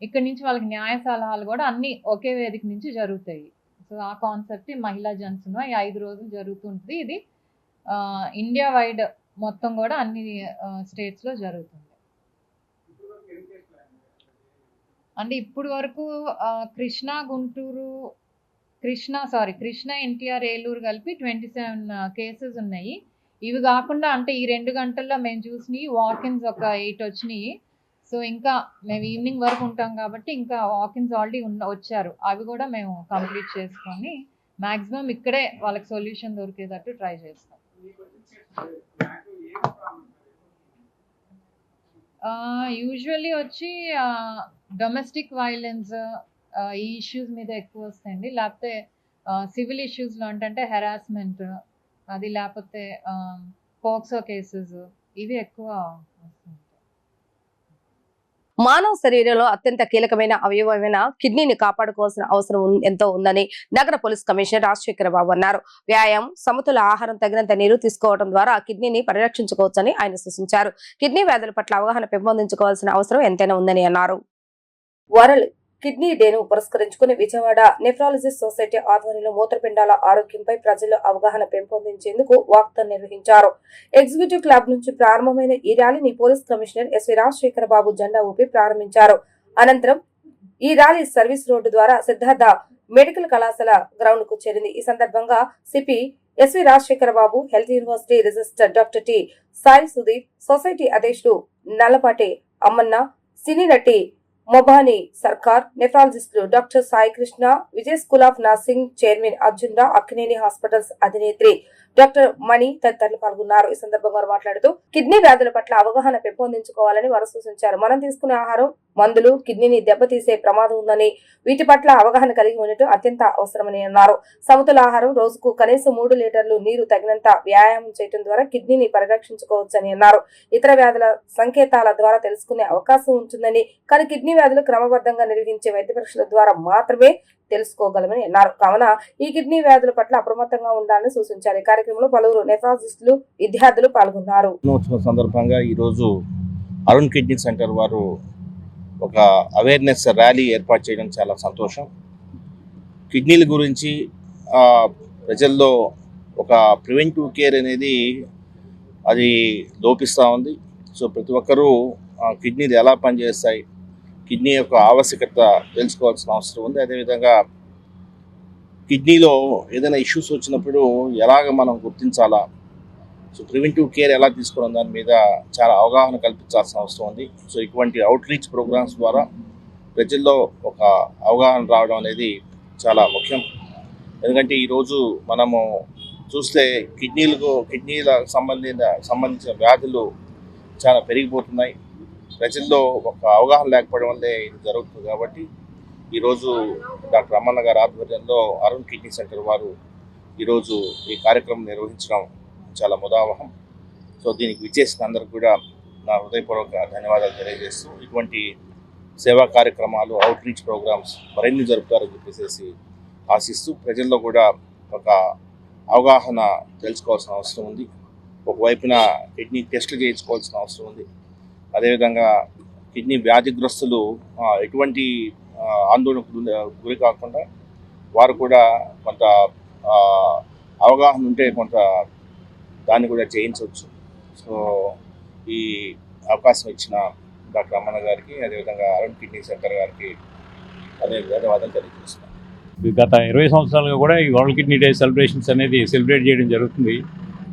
[SPEAKER 7] ఇక్కడి నుంచి వాళ్ళకి న్యాయ సలహాలు కూడా అన్నీ ఒకే వేదిక నుంచి జరుగుతాయి. సో ఆ కాన్సెప్ట్ మహిళా జన్సున్వాయ్ ఈ 5 రోజులు జరుగుతుంటుంది. ఇది ఇండియా వైడ్ మొత్తం కూడా అన్ని స్టేట్స్లో జరుగుతుంది. అంటే ఇప్పుడు వరకు కృష్ణా, ఎన్టీఆర్, ఏలూరు కలిపి 27 కేసెస్ ఉన్నాయి. ఇవి కాకుండా అంటే ఈ 2 గంటల్లో మేము చూసినవి వాకిన్స్ ఒక 8 వచ్చినాయి. సో ఇంకా మేము ఈవినింగ్ వరకు ఉంటాం కాబట్టి ఇంకా వాకిన్స్ ఆల్రెడీ వచ్చారు. అవి కూడా మేము కంప్లీట్ చేసుకొని మ్యాక్సిమం ఇక్కడే వాళ్ళకి సొల్యూషన్ దొరికేటట్టు ట్రై చేస్తాం. యూజువల్లీ వచ్చి డొమెస్టిక్ వైలెన్స్ ఈ ఇష్యూస్ మీద ఎక్కువ వస్తాయండి. లేకపోతే సివిల్ ఇష్యూస్లో అంటే హెరాస్మెంట్ అది, లేకపోతే పోక్సో కేసెస్ ఇవి ఎక్కువ వస్తాయి.
[SPEAKER 1] మానవ శరీరంలో అత్యంత కీలకమైన అవయవమైన కిడ్నీని కాపాడుకోవాల్సిన అవసరం ఎంతో ఉందని నగర పోలీస్ కమిషనర్ రాజశేఖర బాబు అన్నారు. వ్యాయామం, సమతుల ఆహారం, తగినంత నీరు తీసుకోవడం ద్వారా కిడ్నీని పరిరక్షించుకోవచ్చని ఆయన సూచించారు. కిడ్నీ వ్యాధుల పట్ల అవగాహన పెంపొందించుకోవాల్సిన అవసరం ఎంతైనా ఉందని అన్నారు. వరల్డ్ కిడ్నీ డేను పురస్కరించుకుని విజయవాడ నెఫ్రాలజిస్ట్ సొసైటీ ఆధ్వర్యంలో మూత్రపిండాల ఆరోగ్యంపై ప్రజల్లో అవగాహన పెంపొందించేందుకు వాక్థాన్ నిర్వహించారు. ఎగ్జిక్యూటివ్ క్లబ్ నుంచి ప్రారంభమైన ఈ ర్యాలీని పోలీస్ కమిషనర్ ఎస్వి రాజశేఖర బాబు జెండా ఊపి ప్రారంభించారు. అనంతరం ఈ ర్యాలీ సర్వీస్ రోడ్డు ద్వారా సిద్ధార్థ మెడికల్ కళాశాల గ్రౌండ్ కు చేరింది. ఈ సందర్భంగా CP SV Rajasekhara Babu, health university registrar doctor T Sai Sudeep, society అధ్యక్షుడు నల్లపాటి అమ్మన్న, సినీ నటి మొబాని సర్కార్, నెఫ్రాలజిస్టులు doctor Sai Krishna, Vijay school of nursing chairman Arjun Rao, Akkineni hospitals అధినేత్రి డాక్టర్ మణి తదితరులు పాల్గొన్నారు. ఈ సందర్భంగా వారు మాట్లాడుతూ కిడ్నీ వ్యాధుల పట్ల అవగాహన పెంపొందించుకోవాలని వారు సూచించారు. మనం తీసుకునే ఆహారం, మందులు కిడ్నీని దెబ్బతీసే ప్రమాదం ఉందని, వీటి పట్ల అవగాహన కలిగి ఉండటం అత్యంత అవసరమని అన్నారు. సమతుల ఆహారం, రోజుకు కనీసం 3 లీటర్లు నీరు, తగినంత వ్యాయామం చేయడం ద్వారా కిడ్నీని పరిరక్షించుకోవచ్చని అన్నారు. ఇతర వ్యాధుల సంకేతాల ద్వారా తెలుసుకునే అవకాశం ఉంటుందని, కానీ కిడ్నీ వ్యాధులు క్రమబద్ధంగా నిర్వహించే వైద్య పరీక్షల ద్వారా మాత్రమే తెలుసుకోగలమని అన్నారు. కావున ఈ కిడ్నీ వ్యాధుల పట్ల అప్రమత్తంగా ఉండాలని సూచించారు. ఈ కార్యక్రమంలో పలువురు నెఫ్రాలజిస్టులు, విద్యార్థులు పాల్గొన్నారు.
[SPEAKER 8] దినోత్సవం సందర్భంగా ఈరోజు అరుణ్ కిడ్నీ సెంటర్ వారు ఒక అవేర్నెస్ ర్యాలీ ఏర్పాటు చేయడం చాలా సంతోషం. కిడ్నీల గురించి ప్రజల్లో ఒక ప్రివెంటివ్ కేర్ అనేది అది లోపిస్తూ ఉంది. సో ప్రతి ఒక్కరూ కిడ్నీలు ఎలా పనిచేస్తాయి, కిడ్నీ యొక్క ఆవశ్యకత తెలుసుకోవాల్సిన అవసరం ఉంది. అదేవిధంగా కిడ్నీలో ఏదైనా ఇష్యూస్ వచ్చినప్పుడు ఎలాగ మనం గుర్తించాలా, సో ప్రివెంటివ్ కేర్ ఎలా తీసుకోవడం దాని మీద చాలా అవగాహన కల్పించాల్సిన అవసరం ఉంది. సో ఇటువంటి అవుట్ రీచ్ ప్రోగ్రామ్స్ ద్వారా ప్రజల్లో ఒక అవగాహన రావడం అనేది చాలా ముఖ్యం. ఎందుకంటే ఈరోజు మనము చూస్తే కిడ్నీల సంబంధించిన వ్యాధులు చాలా పెరిగిపోతున్నాయి. ప్రజల్లో ఒక అవగాహన లేకపోవడం వల్లే ఇది జరుగుతుంది. కాబట్టి ఈరోజు డాక్టర్ అమ్మన్న గారి ఆధ్వర్యంలో అరుణ్ కిడ్నీ సెంటర్ వారు ఈరోజు ఈ కార్యక్రమం నిర్వహించడం చాలా ముదావహం. సో దీనికి విచ్చేసిన అందరికి కూడా నా హృదయపూర్వక ధన్యవాదాలు తెలియజేస్తూ ఇటువంటి సేవా కార్యక్రమాలు, అవుట్ రీచ్ ప్రోగ్రామ్స్ మరిన్ని జరుపుతారని చెప్పేసి ఆశిస్తూ ప్రజల్లో కూడా ఒక అవగాహన తెలుసుకోవాల్సిన అవసరం ఉంది. ఒకవైపున కిడ్నీ టెస్టులు చేయించుకోవాల్సిన అవసరం ఉంది. అదేవిధంగా కిడ్నీ వ్యాధిగ్రస్తులు ఎటువంటి ఆందోళనకు గురి కాకుండా వారు కూడా కొంత అవగాహన ఉంటే కొంత దాన్ని కూడా చేయించవచ్చు. సో ఈ అవకాశం ఇచ్చిన డాక్టర్ అమ్మన్న గారికి, అదేవిధంగా అరుణ్ కిడ్నీ సెంటర్ గారికి ధన్యవాదాలు తెలియజేస్తున్నాను.
[SPEAKER 9] గత 20 సంవత్సరాలుగా కూడా ఈ వరల్డ్ కిడ్నీ డే సెలబ్రేషన్స్ అనేది సెలబ్రేట్ చేయడం జరుగుతుంది.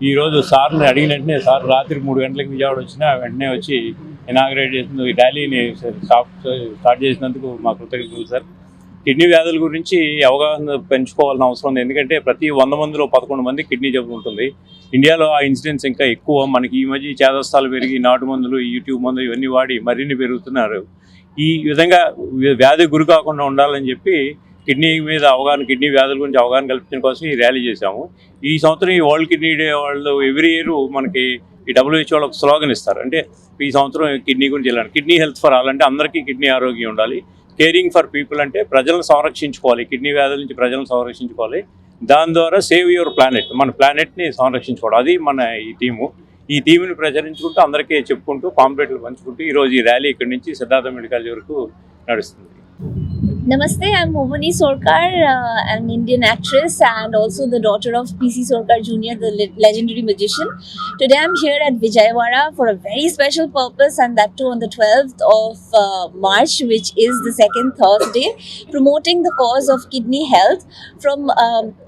[SPEAKER 9] ఈరోజు సార్ని అడిగిన వెంటనే సార్ రాత్రి 3 గంటలకు విజయవాడ వచ్చినా వెంటనే వచ్చి ఇనాగ్రేట్ చేసిన ఈ ర్యాలీని స్టార్ట్ చేసినందుకు మా కృతజ్ఞతలు సార్. కిడ్నీ వ్యాధుల గురించి అవగాహన పెంచుకోవాల్సిన అవసరం ఉంది. ఎందుకంటే ప్రతి 100 మందిలో 11 మంది కిడ్నీ జబ్బు ఉంటుంది. ఇండియాలో ఆ ఇన్సిడెన్స్ ఇంకా ఎక్కువ. మనకి ఈ మధ్య చేదస్తాలు పెరిగి నాటు మందులు, యూట్యూబ్ మందులు ఇవన్నీ వాడి మరిన్ని పెరుగుతున్నారు. ఈ విధంగా వ్యాధి గురి కాకుండా ఉండాలని చెప్పి కిడ్నీ వ్యాధుల గురించి అవగాహన కల్పించడం కోసం ఈ ర్యాలీ చేశాము. ఈ సంవత్సరం ఈ వరల్డ్ కిడ్నీ డే వాళ్ళు ఎవ్రీ ఇయర్ మనకి ఈ WHO వాళ్ళు ఒక స్లోగన్ ఇస్తారు. అంటే ఈ సంవత్సరం కిడ్నీ గురించి వెళ్ళాలి, కిడ్నీ హెల్త్ ఫర్ ఆల్, అంటే అందరికీ కిడ్నీ ఆరోగ్యం ఉండాలి. కేరింగ్ ఫర్ పీపుల్ అంటే ప్రజలను సంరక్షించుకోవాలి, కిడ్నీ వ్యాధుల నుంచి ప్రజలను సంరక్షించుకోవాలి. దాని ద్వారా సేవ్ యువర్ ప్లానెట్, మన ప్లానెట్ని సంరక్షించుకోవడం, అది మన ఈ థీమ్ని ప్రచురించుకుంటూ అందరికీ చెప్పుకుంటూ పాంప్లెట్లు పంచుకుంటూ ఈరోజు ఈ ర్యాలీ ఇక్కడి నుంచి సిద్ధార్థ మెడికల్ వరకు నడుస్తుంది.
[SPEAKER 10] Namaste, I'm Momani Sorkar, an Indian actress and also the daughter of PC Sorkar Jr., the legendary magician. Today I'm here at Vijayawada for a very special purpose, and that too on the 12th of March, which is the second Thursday, promoting the cause of kidney health from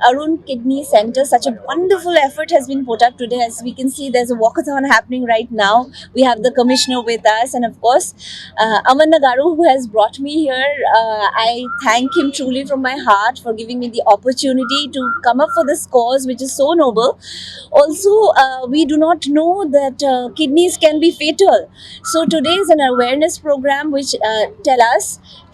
[SPEAKER 10] Arun Kidney Center. Such a wonderful effort has been put up today. As we can see, there's a walkathon happening right now. We have the commissioner with us, and of course Amanna Garu, who has brought me here. I thank him truly from my heart for giving me the opportunity to come up for this cause, which is so noble. Also, we do not know that kidneys can be fatal. So today is an awareness program which tell us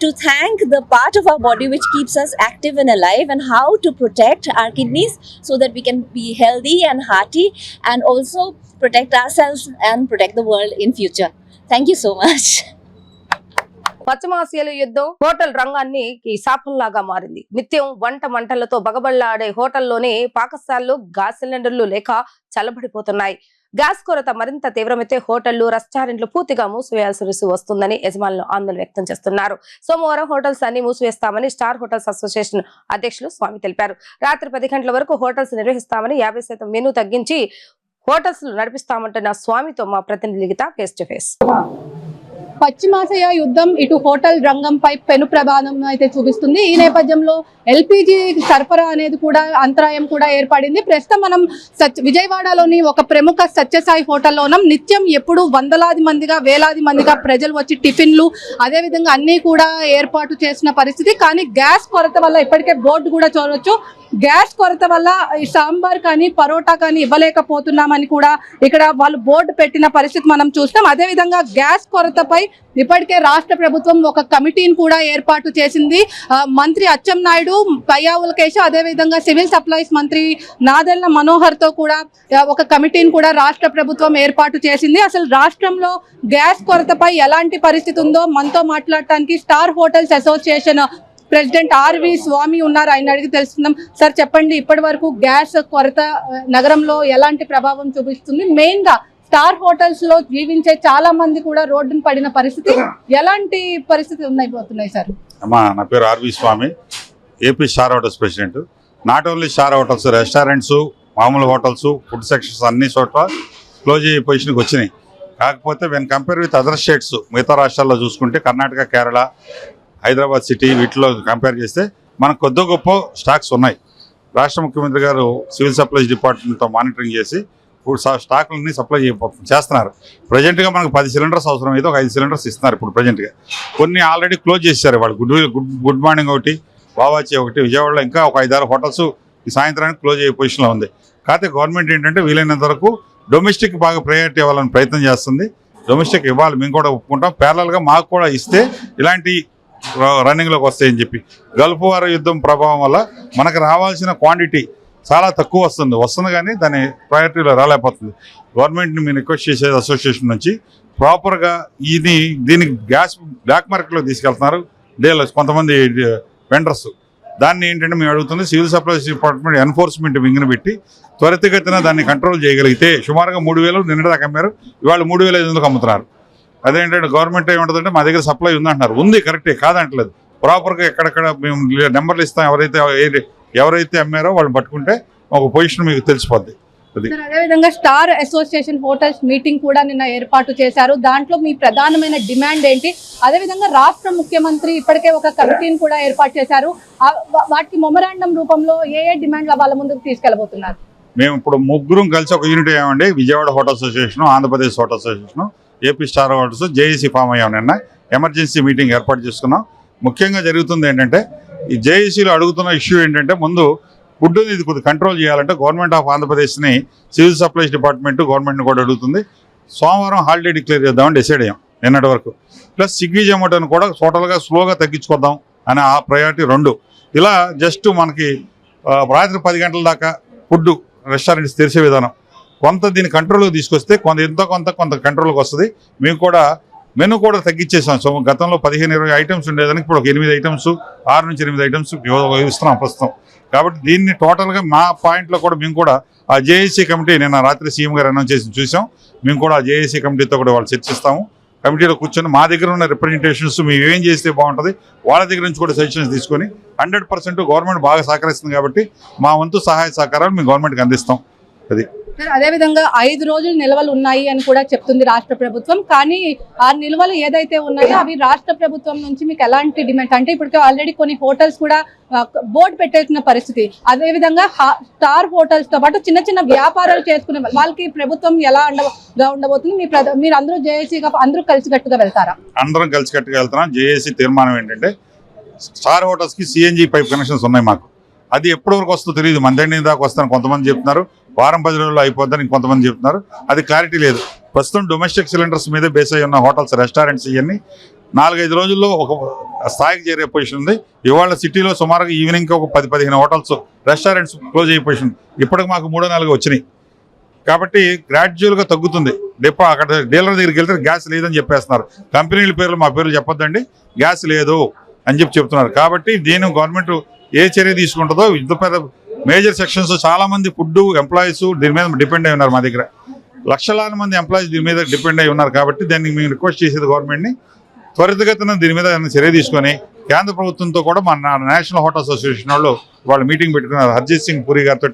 [SPEAKER 10] to thank the part of our body which keeps us active and alive, and how to protect our kidneys so that we can be healthy and hearty, and also protect ourselves and protect the world in future. Thank you so much.
[SPEAKER 1] పశ్చిమాసియాలో యుద్ధం hotel రంగాన్ని శాపంలాగా మారింది. నిత్యం మంటలతో బగబళ్లాడే హోటల్లోనే పాకశాలలు gas సిలిండర్లు లేక చల్లబడిపోతున్నాయి. Gas కొరత మరింత తీవ్రమైతే హోటళ్లు, రెస్టారెంట్లు పూర్తిగా మూసివేయాల్సి వస్తుందని యజమానులు ఆందోళన వ్యక్తం చేస్తున్నారు. సోమవారం హోటల్స్ అన్ని మూసివేస్తామని స్టార్ హోటల్స్ అసోసియేషన్ అధ్యక్షులు స్వామి తెలిపారు. రాత్రి 10 గంటల వరకు హోటల్స్ నిర్వహిస్తామని, 50% మెనూ తగ్గించి హోటల్స్ నడిపిస్తామంటున్న స్వామితో మా ప్రతినిధి లిఖిత ఫేస్ టు ఫేస్.
[SPEAKER 3] పశ్చిమాసియా యుద్ధం ఇటు హోటల్ రంగంపై పెను ప్రభావం అయితే చూపిస్తుంది. ఈ నేపథ్యంలో ఎల్పిజి సరఫరా అనేది కూడా అంతరాయం కూడా ఏర్పడింది. ప్రస్తుతం మనం విజయవాడలోని ఒక ప్రముఖ సత్యసాయి హోటల్లో ఉన్నాం. నిత్యం ఎప్పుడు వందలాది మందిగా, వేలాది మందిగా ప్రజలు వచ్చి టిఫిన్లు అదేవిధంగా అన్నీ కూడా ఏర్పాటు చేసిన పరిస్థితి. కానీ గ్యాస్ కొరత వల్ల ఇప్పటికే బోర్డు కూడా చూడవచ్చు, గ్యాస్ కొరత వల్ల ఈ సాంబార్ కానీ పరోటా కానీ ఇవ్వలేకపోతున్నామని కూడా ఇక్కడ వాళ్ళు బోర్డు పెట్టిన పరిస్థితి మనం చూస్తాం. అదేవిధంగా గ్యాస్ కొరతపై ఇప్పటికే రాష్ట్ర ప్రభుత్వం ఒక కమిటీని కూడా ఏర్పాటు చేసింది. మంత్రి అచ్చెన్నాయుడు, పయ్యావుల కేశవ్, అదేవిధంగా సివిల్ సప్లైస్ మంత్రి నాదెళ్ల మనోహర్ తో కూడా ఒక కమిటీని కూడా రాష్ట్ర ప్రభుత్వం ఏర్పాటు చేసింది. అసలు రాష్ట్రంలో గ్యాస్ కొరతపై ఎలాంటి పరిస్థితి ఉందో మనతో మాట్లాడటానికి star hotels association president RV Swamy ఉన్నారు, ఆయన అడిగి తెలుసుకుందాం. సార్ చెప్పండి, ఇప్పటి వరకు గ్యాస్ కొరత నగరంలో ఎలాంటి ప్రభావం చూపిస్తుంది? మెయిన్ గా స్టార్ హోటల్స్ లో జీవించే చాలా మంది కూడా రోడ్డున పడిన పరిస్థితి, ఎలాంటి పరిస్థితి ఉన్నాయిపోతున్నాయి సార్?
[SPEAKER 11] అమ్మా, నా పేరు RV Swamy, AP star hotels president. Not only star hotels, restaurants, మామూలు హోటల్స్, ఫుడ్ సెక్షన్స్ అన్ని చోట్ల క్లోజ్ అయ్యే పొజిషన్కి వచ్చినాయి. కాకపోతే when compare with other states, మిగతా రాష్ట్రాల్లో చూసుకుంటే కర్ణాటక, కేరళ, హైదరాబాద్ సిటీ వీటిలో కంపేర్ చేస్తే మనకు కొద్ది గొప్ప స్టాక్స్ ఉన్నాయి. రాష్ట్ర ముఖ్యమంత్రి గారు సివిల్ సప్లైస్ డిపార్ట్మెంట్తో మానిటరింగ్ చేసి ఇప్పుడు స్టాక్లన్నీ సప్లై చేస్తున్నారు. ప్రజెంట్గా మనకు 10 సిలిండర్స్ అవసరం అయితే ఒక 5 సిలిండర్స్ ఇస్తున్నారు ఇప్పుడు ప్రజెంట్గా. కొన్ని ఆల్రెడీ క్లోజ్ చేశారు వాళ్ళు. గుడ్ మార్నింగ్ ఒకటి, బావాచి ఒకటి, విజయవాడలో ఇంకా ఒక 5-6 హోటల్స్ ఈ సాయంత్రానికి క్లోజ్ అయ్యే పొజిషన్లో ఉంది. కాకపోతే గవర్నమెంట్ ఏంటంటే వీలైనంత వరకు డొమెస్టిక్ బాగా ప్రయారిటీ ఇవ్వాలని ప్రయత్నం చేస్తుంది. డొమెస్టిక్ ఇవ్వాలి, మేము కూడా ఒప్పుకుంటాం. ప్యారలల్గా మాకు కూడా ఇస్తే ఇలాంటి రన్నింగ్లోకి వస్తాయని చెప్పి. గల్ఫ్ వార్ యుద్ధం ప్రభావం వల్ల మనకు రావాల్సిన క్వాంటిటీ చాలా తక్కువ వస్తుంది కానీ దాని ప్రయారిటీలో రాలేకపోతుంది. గవర్నమెంట్ని మేము రిక్వెస్ట్ చేసేది అసోసియేషన్ నుంచి ప్రాపర్గా దీనికి గ్యాస్ బ్లాక్ మార్కెట్లో తీసుకెళ్తున్నారు డీలర్స్, కొంతమంది వెండర్స్. దాన్ని ఏంటంటే మేము అడుగుతుంది సివిల్ సప్లైస్ డిపార్ట్మెంట్ ఎన్ఫోర్స్మెంట్ వింగ్ని పెట్టి త్వరితగతిన దాన్ని కంట్రోల్ చేయగలిగితే, సుమారుగా 3,000 నిన్నటిదాకా అమ్మారు, ఇవాళ 3,500 అమ్ముతున్నారు. అదేంటంటే గవర్నమెంట్ ఏముంటుందంటే మా దగ్గర సప్లై ఉందంటున్నారు. ఉంది, కరెక్టే, కాదంటలేదు. ప్రాపర్గా ఎక్కడెక్కడ మేము నెంబర్లు ఇస్తాం, ఎవరైతే అమ్మారో వాళ్ళు పట్టుకుంటే ఒక పొజిషన్ మీకు తెలిసిపోద్ది.
[SPEAKER 3] అదేవిధంగా స్టార్ అసోసియేషన్ హోటల్స్ మీటింగ్ కూడా నిన్న ఏర్పాటు చేశారు. దాంట్లో మీ ప్రధానమైన డిమాండ్ ఏంటి? అదేవిధంగా రాష్ట్ర ముఖ్యమంత్రి ఇప్పటికే ఒక కమిటీని కూడా ఏర్పాటు చేశారు. వాటికి మెమరాండం రూపంలో ఏ డిమాండ్ల వాళ్ళ ముందుకు తీసుకెళ్లబోతున్నారు?
[SPEAKER 11] మేము ఇప్పుడు ముగ్గురం కలిసి ఒక యూనిట్ అయ్యామండి. Vijayawada hotel association, Andhra Pradesh hotel association, AP star hotels, JAC form అయ్యాం. నిన్న ఎమర్జెన్సీ మీటింగ్ ఏర్పాటు చేసుకున్నాం. ముఖ్యంగా జరుగుతుంది ఏంటంటే ఈ జేఏసీలో అడుగుతున్న ఇష్యూ ఏంటంటే ముందు ఫుడ్ ఇది కొద్దిగా కంట్రోల్ చేయాలంటే గవర్నమెంట్ ఆఫ్ ఆంధ్రప్రదేశ్ని సివిల్ సప్లైస్ డిపార్ట్మెంట్ గవర్నమెంట్ని కూడా అడుగుతుంది. సోమవారం హాలిడే డిక్లేర్ చేద్దామని డిసైడ్ అయ్యాం నిన్నటి వరకు. ప్లస్ స్విగ్గీ జొమాటోని కూడా టోటల్గా స్లోగా తగ్గించుకొద్దాం అనే ఆ ప్రయారిటీ 2. ఇలా జస్ట్ మనకి రాత్రి 10 గంటల దాకా ఫుడ్ రెస్టారెంట్స్ తెరిచే విధానం కొంత దీన్ని కంట్రోల్కి తీసుకొస్తే కొంత కంట్రోల్కి వస్తుంది. మేము కూడా మెను కూడా తగ్గించేసాం. సో గతంలో 15-20 ఐటమ్స్ ఉండేదానికి ఇప్పుడు ఒక 8 ఐటమ్స్, 6 నుంచి 8 ఐటమ్స్ ఇస్తున్నాం ప్రస్తుతం. కాబట్టి దీన్ని టోటల్గా మా పాయింట్లో కూడా మేము కూడా ఆ జేఏసీ కమిటీ నిన్న రాత్రి సీఎం గారు అనౌన్స్ చేసి చూసాం. మేము కూడా ఆ జేఏసీ కమిటీతో కూడా వాళ్ళు చర్చిస్తాము. కమిటీలో కూర్చొని మా దగ్గర ఉన్న రిప్రజెంటేషన్స్ మేము ఏం చేస్తే బాగుంటుంది వాళ్ళ దగ్గర నుంచి కూడా సజెషన్స్ తీసుకొని 100% గవర్నమెంట్ బాగా సహకరిస్తుంది కాబట్టి మా వంతు సహాయ సహకారాలు మేము గవర్నమెంట్కి అందిస్తాం. అది
[SPEAKER 3] అదేవిధంగా 5 రోజులు నిల్వలు ఉన్నాయి అని కూడా చెప్తుంది రాష్ట్ర ప్రభుత్వం. కానీ ఆ నిల్వలు ఏదైతే ఉన్నాయో అవి రాష్ట్ర ప్రభుత్వం నుంచి మీకు ఎలాంటి డిమాండ్ అంటే ఇప్పటికే ఆల్రెడీ కొన్ని హోటల్స్ కూడా బోర్డు పెట్టేసిన పరిస్థితి. అదేవిధంగా స్టార్ హోటల్స్ తో పాటు చిన్న చిన్న వ్యాపారాలు చేసుకునే వాళ్ళకి ప్రభుత్వం ఎలా ఉండబోతుంది? మీరు అందరూ జేఏసీగా అందరూ కలిసికట్టుగా వెళ్తారా?
[SPEAKER 11] అందరం కలిసికట్టుగా వెళ్తున్నాం. జేఏసీ తీర్మానం ఏంటంటే స్టార్ హోటల్స్కి సిఎన్జి పైప్ కనెక్షన్స్ ఉన్నాయి మాకు. అది ఎప్పటి వరకు వస్తుందో తెలియదు. మందండి దాకా వస్తాను కొంతమంది చెప్తున్నారు, వారం 10 రోజుల్లో అయిపోద్దని ఇంకొంతమంది చెప్తున్నారు. అది క్లారిటీ లేదు. ప్రస్తుతం డొమెస్టిక్ సిలిండర్స్ మీద బేస్ అయి ఉన్న హోటల్స్, రెస్టారెంట్స్ ఇవన్నీ 4-5 రోజుల్లో ఒక స్థాయికి చేరే పొజిషన్ ఉంది. ఇవాళ సిటీలో సుమారుగా ఈవినింగ్కి ఒక 10-15 హోటల్స్, రెస్టారెంట్స్ క్లోజ్ అయ్యే పొజిషన్. ఇప్పటికి మాకు 3-4 వచ్చినాయి. కాబట్టి గ్రాడ్యువల్గా తగ్గుతుంది. అక్కడ డీలర్ దగ్గరికి వెళ్తే గ్యాస్ లేదని చెప్పేస్తున్నారు. కంపెనీల పేర్లు మా పేర్లు చెప్పొద్దండి, గ్యాస్ లేదు అని చెప్తున్నారు. కాబట్టి దీని గవర్నమెంట్ ఏ చర్య తీసుకుంటుందో ఇంత పెద్ద మేజర్ సెక్షన్స్ చాలా మంది ఫుడ్ ఎంప్లాయీస్ దీని మీద డిపెండ్ అయి ఉన్నారు. మా దగ్గర లక్షలాది మంది ఎంప్లాయీస్ దీని మీద డిపెండ్ అయి ఉన్నారు. కాబట్టి దాన్ని మేము రిక్వెస్ట్ చేసేది గవర్నమెంట్ని త్వరితగతిన దీని మీద చర్య తీసుకొని కేంద్ర ప్రభుత్వంతో కూడా మన నేషనల్ హోటల్ అసోసియేషన్ వాళ్ళు మీటింగ్ పెట్టుకున్నారు. హర్జీత్ సింగ్ పూరి గారితో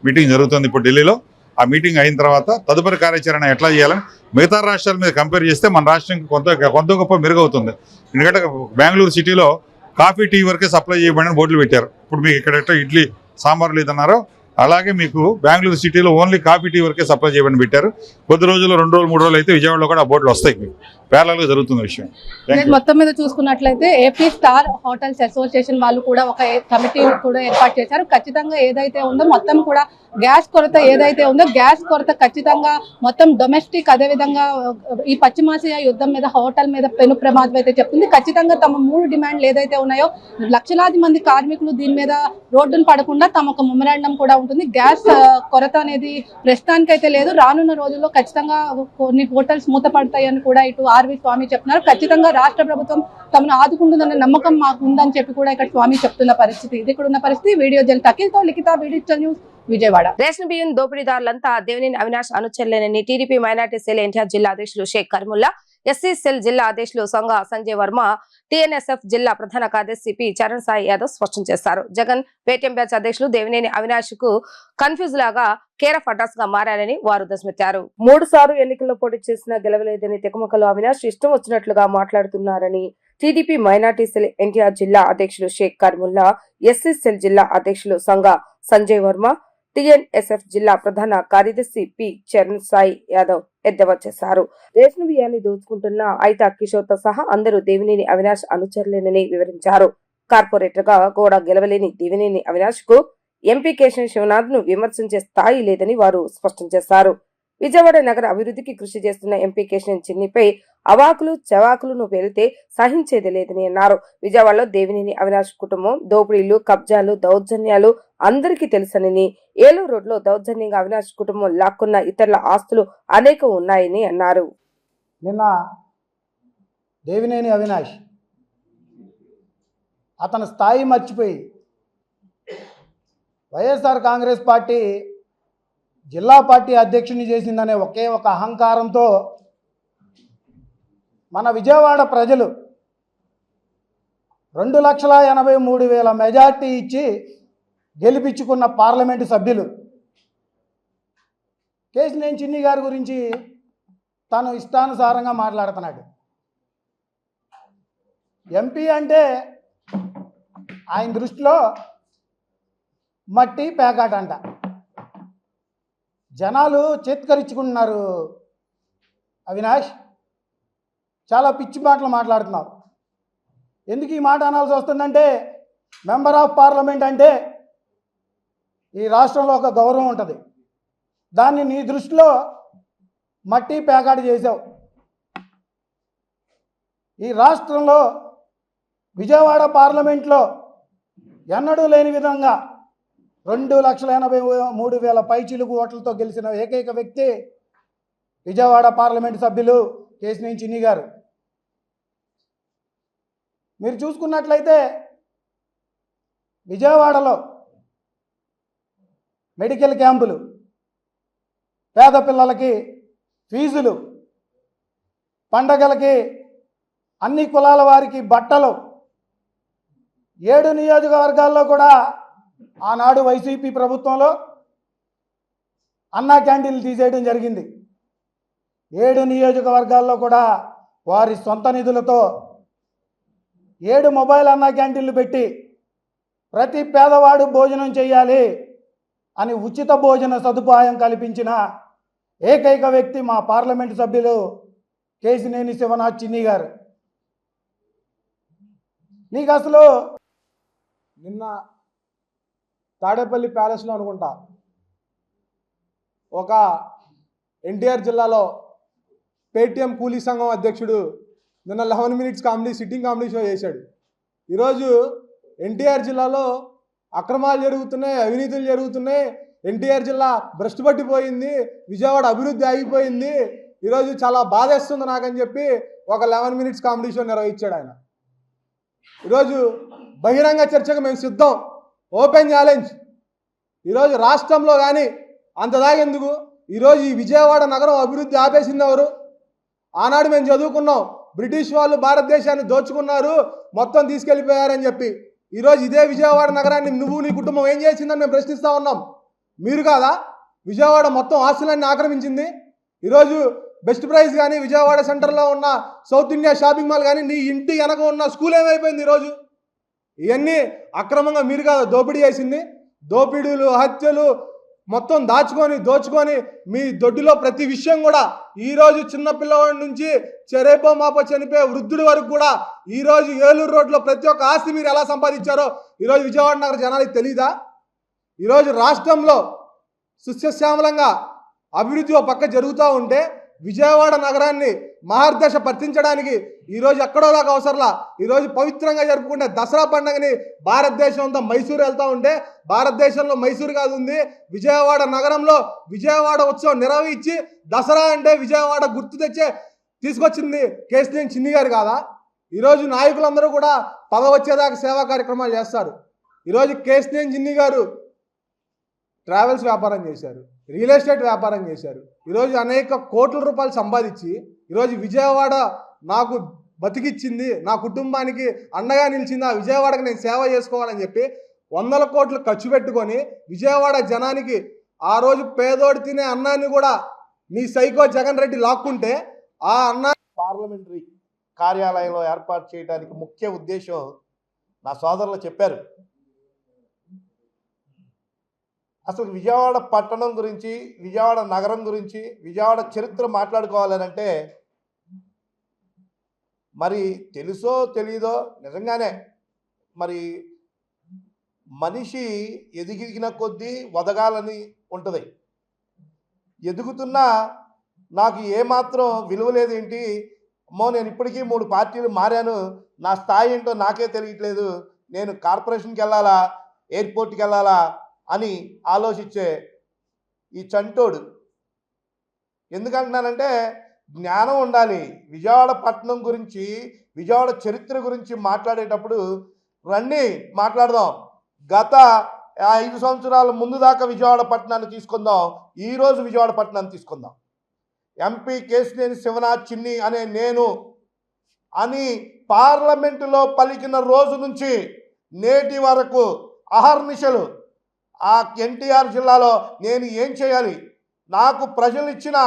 [SPEAKER 11] మీటింగ్ జరుగుతుంది ఇప్పుడు ఢిల్లీలో. ఆ మీటింగ్ అయిన తర్వాత తదుపరి కార్యాచరణ ఎట్లా చేయాలని మిగతా రాష్ట్రాల మీద కంపేర్ చేస్తే మన రాష్ట్రానికి కొంత గొప్ప మెరుగవుతుంది. ఎందుకంటే బెంగళూరు సిటీలో కాఫీ, టీ వరకే సప్లై చేయబడిన బోర్డులు పెట్టారు. ఇప్పుడు మీకు ఇక్కడ ఇడ్లీ సాంబార్ లేదన్నారో అలాగే మీకు బెంగళూరు సిటీలో ఓన్లీ కాఫీ, టీ వరకే సప్లై చేయబడి పెట్టారు. కొద్ది రోజులు 2 రోజులు 3 రోజులు అయితే విజయవాడలో కూడా ఆ బోర్డులు వస్తాయి. మీకు ప్యారలల్గా జరుగుతున్న విషయం.
[SPEAKER 3] మొత్తం మీద చూసుకున్నట్లయితే ఏపీ స్టార్ హోటల్స్ అసోసియేషన్ వాళ్ళు కూడా ఒక కమిటీ కూడా ఏర్పాటు చేశారు. ఖచ్చితంగా ఏదైతే ఉందో మొత్తం కూడా గ్యాస్ కొరత ఏదైతే ఉందో గ్యాస్ కొరత ఖచ్చితంగా మొత్తం డొమెస్టిక్, అదేవిధంగా ఈ పశ్చిమాసియా యుద్ధం మీద హోటల్ మీద పెను ప్రమాదం అయితే చెప్తుంది. ఖచ్చితంగా తమ 3 డిమాండ్లు ఏదైతే ఉన్నాయో లక్షలాది మంది కార్మికులు దీని మీద రోడ్డును పడకుండా తమ ఒక మెమరాండం కూడా ఉంటుంది. గ్యాస్ కొరత అనేది ప్రస్తుతానికైతే లేదు. రానున్న రోజుల్లో ఖచ్చితంగా కొన్ని హోటల్స్ మూతపడతాయని కూడా ఇటు ఆర్వి స్వామి చెప్తున్నారు. ఖచ్చితంగా రాష్ట్ర ప్రభుత్వం తమను ఆదుకుంటుందన్న నమ్మకం మాకు ఉందని చెప్పి కూడా ఇక్కడ స్వామి చెప్తున్న పరిస్థితి. ఇది ఇక్కడ ఉన్న పరిస్థితి. వీడియో జర్నలిస్ట్ అఖిల్తో Likhita, digital news, Vijayawada.
[SPEAKER 1] Ration బియ్యం దోపిడీదారులంతా దేవినేని అవినాష్ అనుచరులేనని టీడీపీ మైనార్టీ సెల్ ఎన్టీఆర్ జిల్లా అధ్యక్షులు షేక్ కరీముల్లా, ఎస్సీ సెల్ జిల్లా అధ్యక్షులు సొంగ సంజయ్ వర్మ, టీఎన్ఎస్ఎఫ్ జిల్లా ప్రధాన కార్యదర్శి పి చరణ్ సాయి యాదవ్ స్పష్టం చేశారు. జగన్ పేటీఎం బ్యాచ్ అధ్యక్షులు దేవినేని అవినాష్ కు కన్ఫ్యూజ్ లాగా కేర్ ఆఫ్ అడ్రస్ గా మారారని వారు ధ్వజమెత్తారు. 3 సార్లు ఎన్నికల్లో పోటీ చేసినా గెలవలేదని తికమకలో అవినాష్ ఇష్టం వచ్చినట్లుగా మాట్లాడుతున్నారని టీడీపీ మైనార్టీ సెల్ ఎన్టీఆర్ జిల్లా అధ్యక్షులు షేక్ కరీముల్లా, ఎస్సీ సెల్ జిల్లా అధ్యక్షులు సొంగ సంజయ్ వర్మ, టీఎన్ఎస్ఎఫ్ జిల్లా ప్రధాన కార్యదర్శి పి చరణ్ సాయి యాదవ్ ఎద్దేవా చేశారు. రేషన్ బియ్యాన్ని దోచుకుంటున్న ఐతా కిషోర్ తో సహా అందరూ దేవినేని అవినాష్ అనుచరులేనని వివరించారు. కార్పొరేటర్ గా కూడా గెలవలేని దేవినేని అవినాష్ కు ఎంపీ కేశవ శివనాథ్ ను విమర్శించే స్థాయి లేదని వారు స్పష్టం చేశారు. విజయవాడ నగర అభివృద్ధికి కృషి చేస్తున్న ఎంపీ కేశవ చిన్నిపై అవాకులు చవాకులను పేరితే సహించేది లేదని అన్నారు. విజయవాడలో దేవినేని అవినాష్ కుటుంబం దోపిడీలు, కబ్జాలు, దౌర్జన్యాలు అందరికీ తెలుసని, ఏలూరు రోడ్లో దౌర్జన్యంగా అవినాష్ కుటుంబం లాక్కున్న ఇతరుల ఆస్తులు అనేకం ఉన్నాయని అన్నారు.
[SPEAKER 12] నిన్న దేవినేని అవినాష్ అతని స్థాయి మర్చిపోయి వైఎస్ఆర్ కాంగ్రెస్ పార్టీ జిల్లా పార్టీ అధ్యక్షుని చేసిందనే ఒకే ఒక అహంకారంతో మన విజయవాడ ప్రజలు 2,83,000 మెజార్టీ ఇచ్చి గెలిపించుకున్న పార్లమెంటు సభ్యులు కేశినేని చిన్ని గారి గురించి తను ఇష్టానుసారంగా మాట్లాడుతున్నాడు. ఎంపీ అంటే ఆయన దృష్టిలో మట్టి పేకాట అంట. జనాలు చేత్కరించుకుంటున్నారు. అవినాష్ చాలా పిచ్చి మాటలు మాట్లాడుతున్నావు. ఎందుకు ఈ మాట అనాల్సి వస్తుందంటే, మెంబర్ ఆఫ్ పార్లమెంట్ అంటే ఈ రాష్ట్రంలో ఒక గౌరవం ఉంటుంది. దాన్ని నీ దృష్టిలో మట్టి పేకాట చేసావు. ఈ రాష్ట్రంలో విజయవాడ పార్లమెంట్లో ఎన్నడూ లేని విధంగా 2,83,000 పైచిలుకు ఓట్లతో గెలిచిన ఏకైక వ్యక్తి విజయవాడ పార్లమెంటు సభ్యులు కేశినేని చిన్ని గారు. మీరు చూసుకున్నట్లయితే విజయవాడలో మెడికల్ క్యాంపులు, పేద పిల్లలకి ఫీజులు, పండగలకి అన్ని కులాల వారికి బట్టలు, 7 నియోజకవర్గాల్లో కూడా ఆనాడు వైసీపీ ప్రభుత్వంలో అన్నా క్యాంటీన్లు తీసేయడం జరిగింది. 7 నియోజకవర్గాల్లో కూడా వారి సొంత నిధులతో 7 మొబైల్ అన్నా క్యాంటీన్లు పెట్టి ప్రతి పేదవాడు భోజనం చేయాలి అని ఉచిత భోజన సదుపాయం కల్పించిన ఏకైక వ్యక్తి మా పార్లమెంటు సభ్యులు కేశినేని శివనాథ్ చిన్ని గారు. నీకు అసలు నిన్న తాడేపల్లి ప్యాలెస్లో అనుకుంటా ఒక ఎన్టీఆర్ జిల్లాలో పేటీఎం కూలీ సంఘం అధ్యక్షుడు నిన్న 11 minutes comedy sitting comedy show చేశాడు. ఈరోజు ఎన్టీఆర్ జిల్లాలో అక్రమాలు జరుగుతున్నాయి, అవినీతులు జరుగుతున్నాయి, ఎన్టీఆర్ జిల్లా భ్రష్టు పట్టిపోయింది, విజయవాడ అభివృద్ధి ఆగిపోయింది, ఈరోజు చాలా బాధేస్తుంది నాకని చెప్పి ఒక 11 minutes కామెడీ షో నిర్వహించాడు ఆయన. ఈరోజు బహిరంగ చర్చకు మేము సిద్ధం, ఓపెన్ ఛాలెంజ్. ఈరోజు రాష్ట్రంలో కానీ అంతదాగెందుకు, ఈరోజు ఈ విజయవాడ నగరం అభివృద్ధి ఆపేసింది ఎవరు? ఆనాడు మేము చదువుకున్నాం, బ్రిటిష్ వాళ్ళు భారతదేశాన్ని దోచుకున్నారు, మొత్తం తీసుకెళ్ళిపోయారని చెప్పి. ఈరోజు ఇదే విజయవాడ నగరాన్ని నువ్వు నీ కుటుంబం ఏం చేసిందని మేము ప్రశ్నిస్తూ ఉన్నాం. మీరు కాదా విజయవాడ మొత్తం ఆస్తులన్నీ ఆక్రమించింది? ఈరోజు బెస్ట్ ప్రైజ్ కానీ విజయవాడ సెంటర్లో ఉన్న సౌత్ ఇండియా షాపింగ్ మాల్ కానీ నీ ఇంటి వెనక ఉన్న స్కూల్ ఏమైపోయింది? ఈరోజు ఇవన్నీ అక్రమంగా మీరు కాదా దోపిడీ చేసింది? దోపిడీలు, హత్యలు మొత్తం దోచుకొని మీ దొడ్డిలో ప్రతి విషయం కూడా ఈరోజు చిన్న పిల్లవాడి నుంచి చెరేపో మాపో చనిపోయే వృద్ధుడి వరకు కూడా ఈరోజు ఏలూరు రోడ్లో ప్రతి ఒక్క ఆస్తి మీరు ఎలా సంపాదించారో ఈరోజు విజయవాడ నగర జనానికి తెలీదా? ఈరోజు రాష్ట్రంలో సుస్యశ్యామలంగా అభివృద్ధి ఒక పక్క జరుగుతూ ఉంటే విజయవాడ నగరాన్ని మహర్దశ పట్టించడానికి ఈరోజు ఎక్కడోలాగా అవసరంలా ఈరోజు పవిత్రంగా జరుపుకునే దసరా పండుగని భారతదేశం అంతా మైసూరు వెళ్తూ ఉంటే భారతదేశంలో మైసూరు కాదు ఉంది, విజయవాడ నగరంలో విజయవాడ ఉత్సవం నిర్వహించి దసరా అంటే విజయవాడ గుర్తు తెచ్చే తీసుకొచ్చింది కేశినేని చిన్ని గారు కాదా? ఈరోజు నాయకులందరూ కూడా పదవి వచ్చేదాకా సేవా కార్యక్రమాలు చేస్తారు. ఈరోజు కేశినేని చిన్ని గారు ట్రావెల్స్ వ్యాపారం చేశారు, రియల్ ఎస్టేట్ వ్యాపారం చేశారు. ఈరోజు అనేక కోట్ల రూపాయలు సంపాదించి ఈరోజు విజయవాడ నాకు బతికిచ్చింది, నా కుటుంబానికి అండగా నిలిచింది, ఆ విజయవాడకి నేను సేవ చేసుకోవాలని చెప్పి 100 కోట్లు ఖర్చు పెట్టుకొని విజయవాడ జనానికి ఆ రోజు పేదోడు తినే అన్నాన్ని కూడా మీ సైకో జగన్ రెడ్డి లాక్కుంటే ఆ అన్నా
[SPEAKER 13] పార్లమెంటరీ కార్యాలయంలో ఏర్పాటు చేయడానికి ముఖ్య ఉద్దేశం నా సోదరులు చెప్పారు. అసలు విజయవాడ పట్టణం గురించి, విజయవాడ నగరం గురించి, విజయవాడ చరిత్ర మాట్లాడుకోవాలనంటే మరి తెలుసో తెలీదో నిజంగానే మరి మనిషి ఎదిగిన కొద్దీ వదగాలని ఉంటుంది. ఎదుగుతున్నా నాకు ఏమాత్రం విలువ లేదు ఏంటి, అమ్మో నేను ఇప్పటికీ 3 పార్టీలు మారాను, నా స్థాయి ఏంటో నాకే తెలియట్లేదు, నేను కార్పొరేషన్కి వెళ్ళాలా, ఎయిర్పోర్ట్కి వెళ్ళాలా అని ఆలోచించే ఈ చంటోడు. ఎందుకంటున్నానంటే జ్ఞానం ఉండాలి. విజయవాడ పట్టణం గురించి, విజయవాడ చరిత్ర గురించి మాట్లాడేటప్పుడు రండి మాట్లాడదాం. గత 5 సంవత్సరాల ముందు దాకా విజయవాడ పట్టణాన్ని తీసుకుందాం, ఈరోజు విజయవాడ పట్టణాన్ని తీసుకుందాం. ఎంపీ కేశినేని శివనాథ్ చిన్ని అనే నేను అని పార్లమెంటులో పలికిన రోజు నుంచి నేటి వరకు అహర్నిశలు ఆ ఎన్టీఆర్ జిల్లాలో నేను ఏం చేయాలి, నాకు ప్రజలు ఇచ్చిన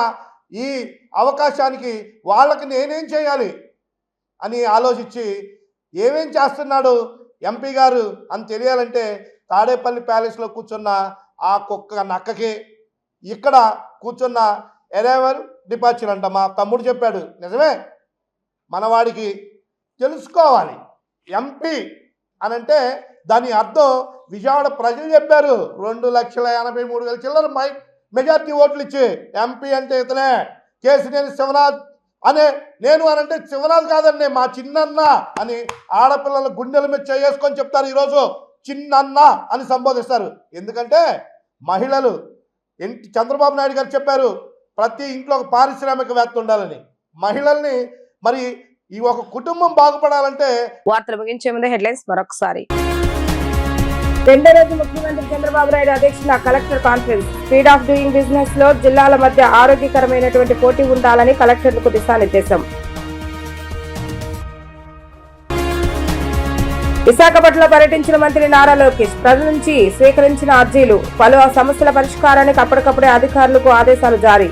[SPEAKER 13] ఈ అవకాశానికి వాళ్ళకి నేనేం చేయాలి అని ఆలోచించి ఏమేం చేస్తున్నాడు ఎంపీ గారు అని తెలియాలంటే తాడేపల్లి ప్యాలెస్లో కూర్చున్న ఆ కుక్క నక్కకి, ఇక్కడ కూర్చున్న అరైవల్ డిపార్చర్ అంట మా తమ్ముడు చెప్పాడు, నిజమే, మనవాడికి తెలుసుకోవాలి. ఎంపీ అనంటే దాని అర్థం విజయవాడ ప్రజలు చెప్పారు. 2,83,000 చిల్లర మెజార్టీ ఓట్లు ఇచ్చి ఎంపీ అంటే ఇతనే కేశినేని శివనాథ్ అనే నేను అనంటే శివనాథ్ కాదండి మా చిన్నన్న అని ఆడపిల్లల గుండెల మీద చేసుకొని చెప్తారు. ఈరోజు చిన్నన్న అని సంబోధిస్తారు. ఎందుకంటే మహిళలు చంద్రబాబు నాయుడు గారు చెప్పారు ప్రతి ఇంట్లో ఒక పారిశ్రామికవేత్త ఉండాలని. మహిళల్ని మరి ఈ ఒక కుటుంబం బాగుపడాలంటే.
[SPEAKER 1] వార్తలు ముగించే ముందు హెడ్లైన్స్ మరొకసారి. రెండో రోజు ముఖ్యమంత్రి చంద్రబాబు నాయుడు అధ్యక్షతన collector conference. Speed of doing business లో జిల్లాల మధ్య ఆరోగ్యకరమైనటువంటి పోటీ ఉండాలని కలెక్టర్లకు దిశానిర్దేశం. విశాఖపట్నంలో పర్యటించిన మంత్రి నారా లోకేష్ ప్రజల నుంచి స్వీకరించిన అర్జీలు, పలు సమస్యల పరిష్కారానికి అప్పటికప్పుడే అధికారులకు ఆదేశాలు జారీ.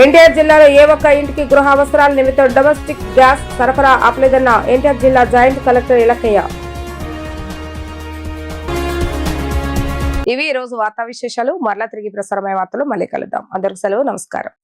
[SPEAKER 1] ఎన్టీఆర్ జిల్లాలో ఏ ఒక్క ఇంటికి గృహ అవసరాల నిమిత్తం డొమెస్టిక్ గ్యాస్ సరఫరా ఆపలేదన్న ఎన్టీఆర్ జిల్లా జాయింట్ కలెక్టర్ ఇలక్కయ్య. ఇవి ఈ రోజు వార్తా విశేషాలు. మరలా తిరిగి ప్రసారమయ్యే వార్తలు మళ్ళీ కలుద్దాం. అందరికీ సెలవు, నమస్కారం.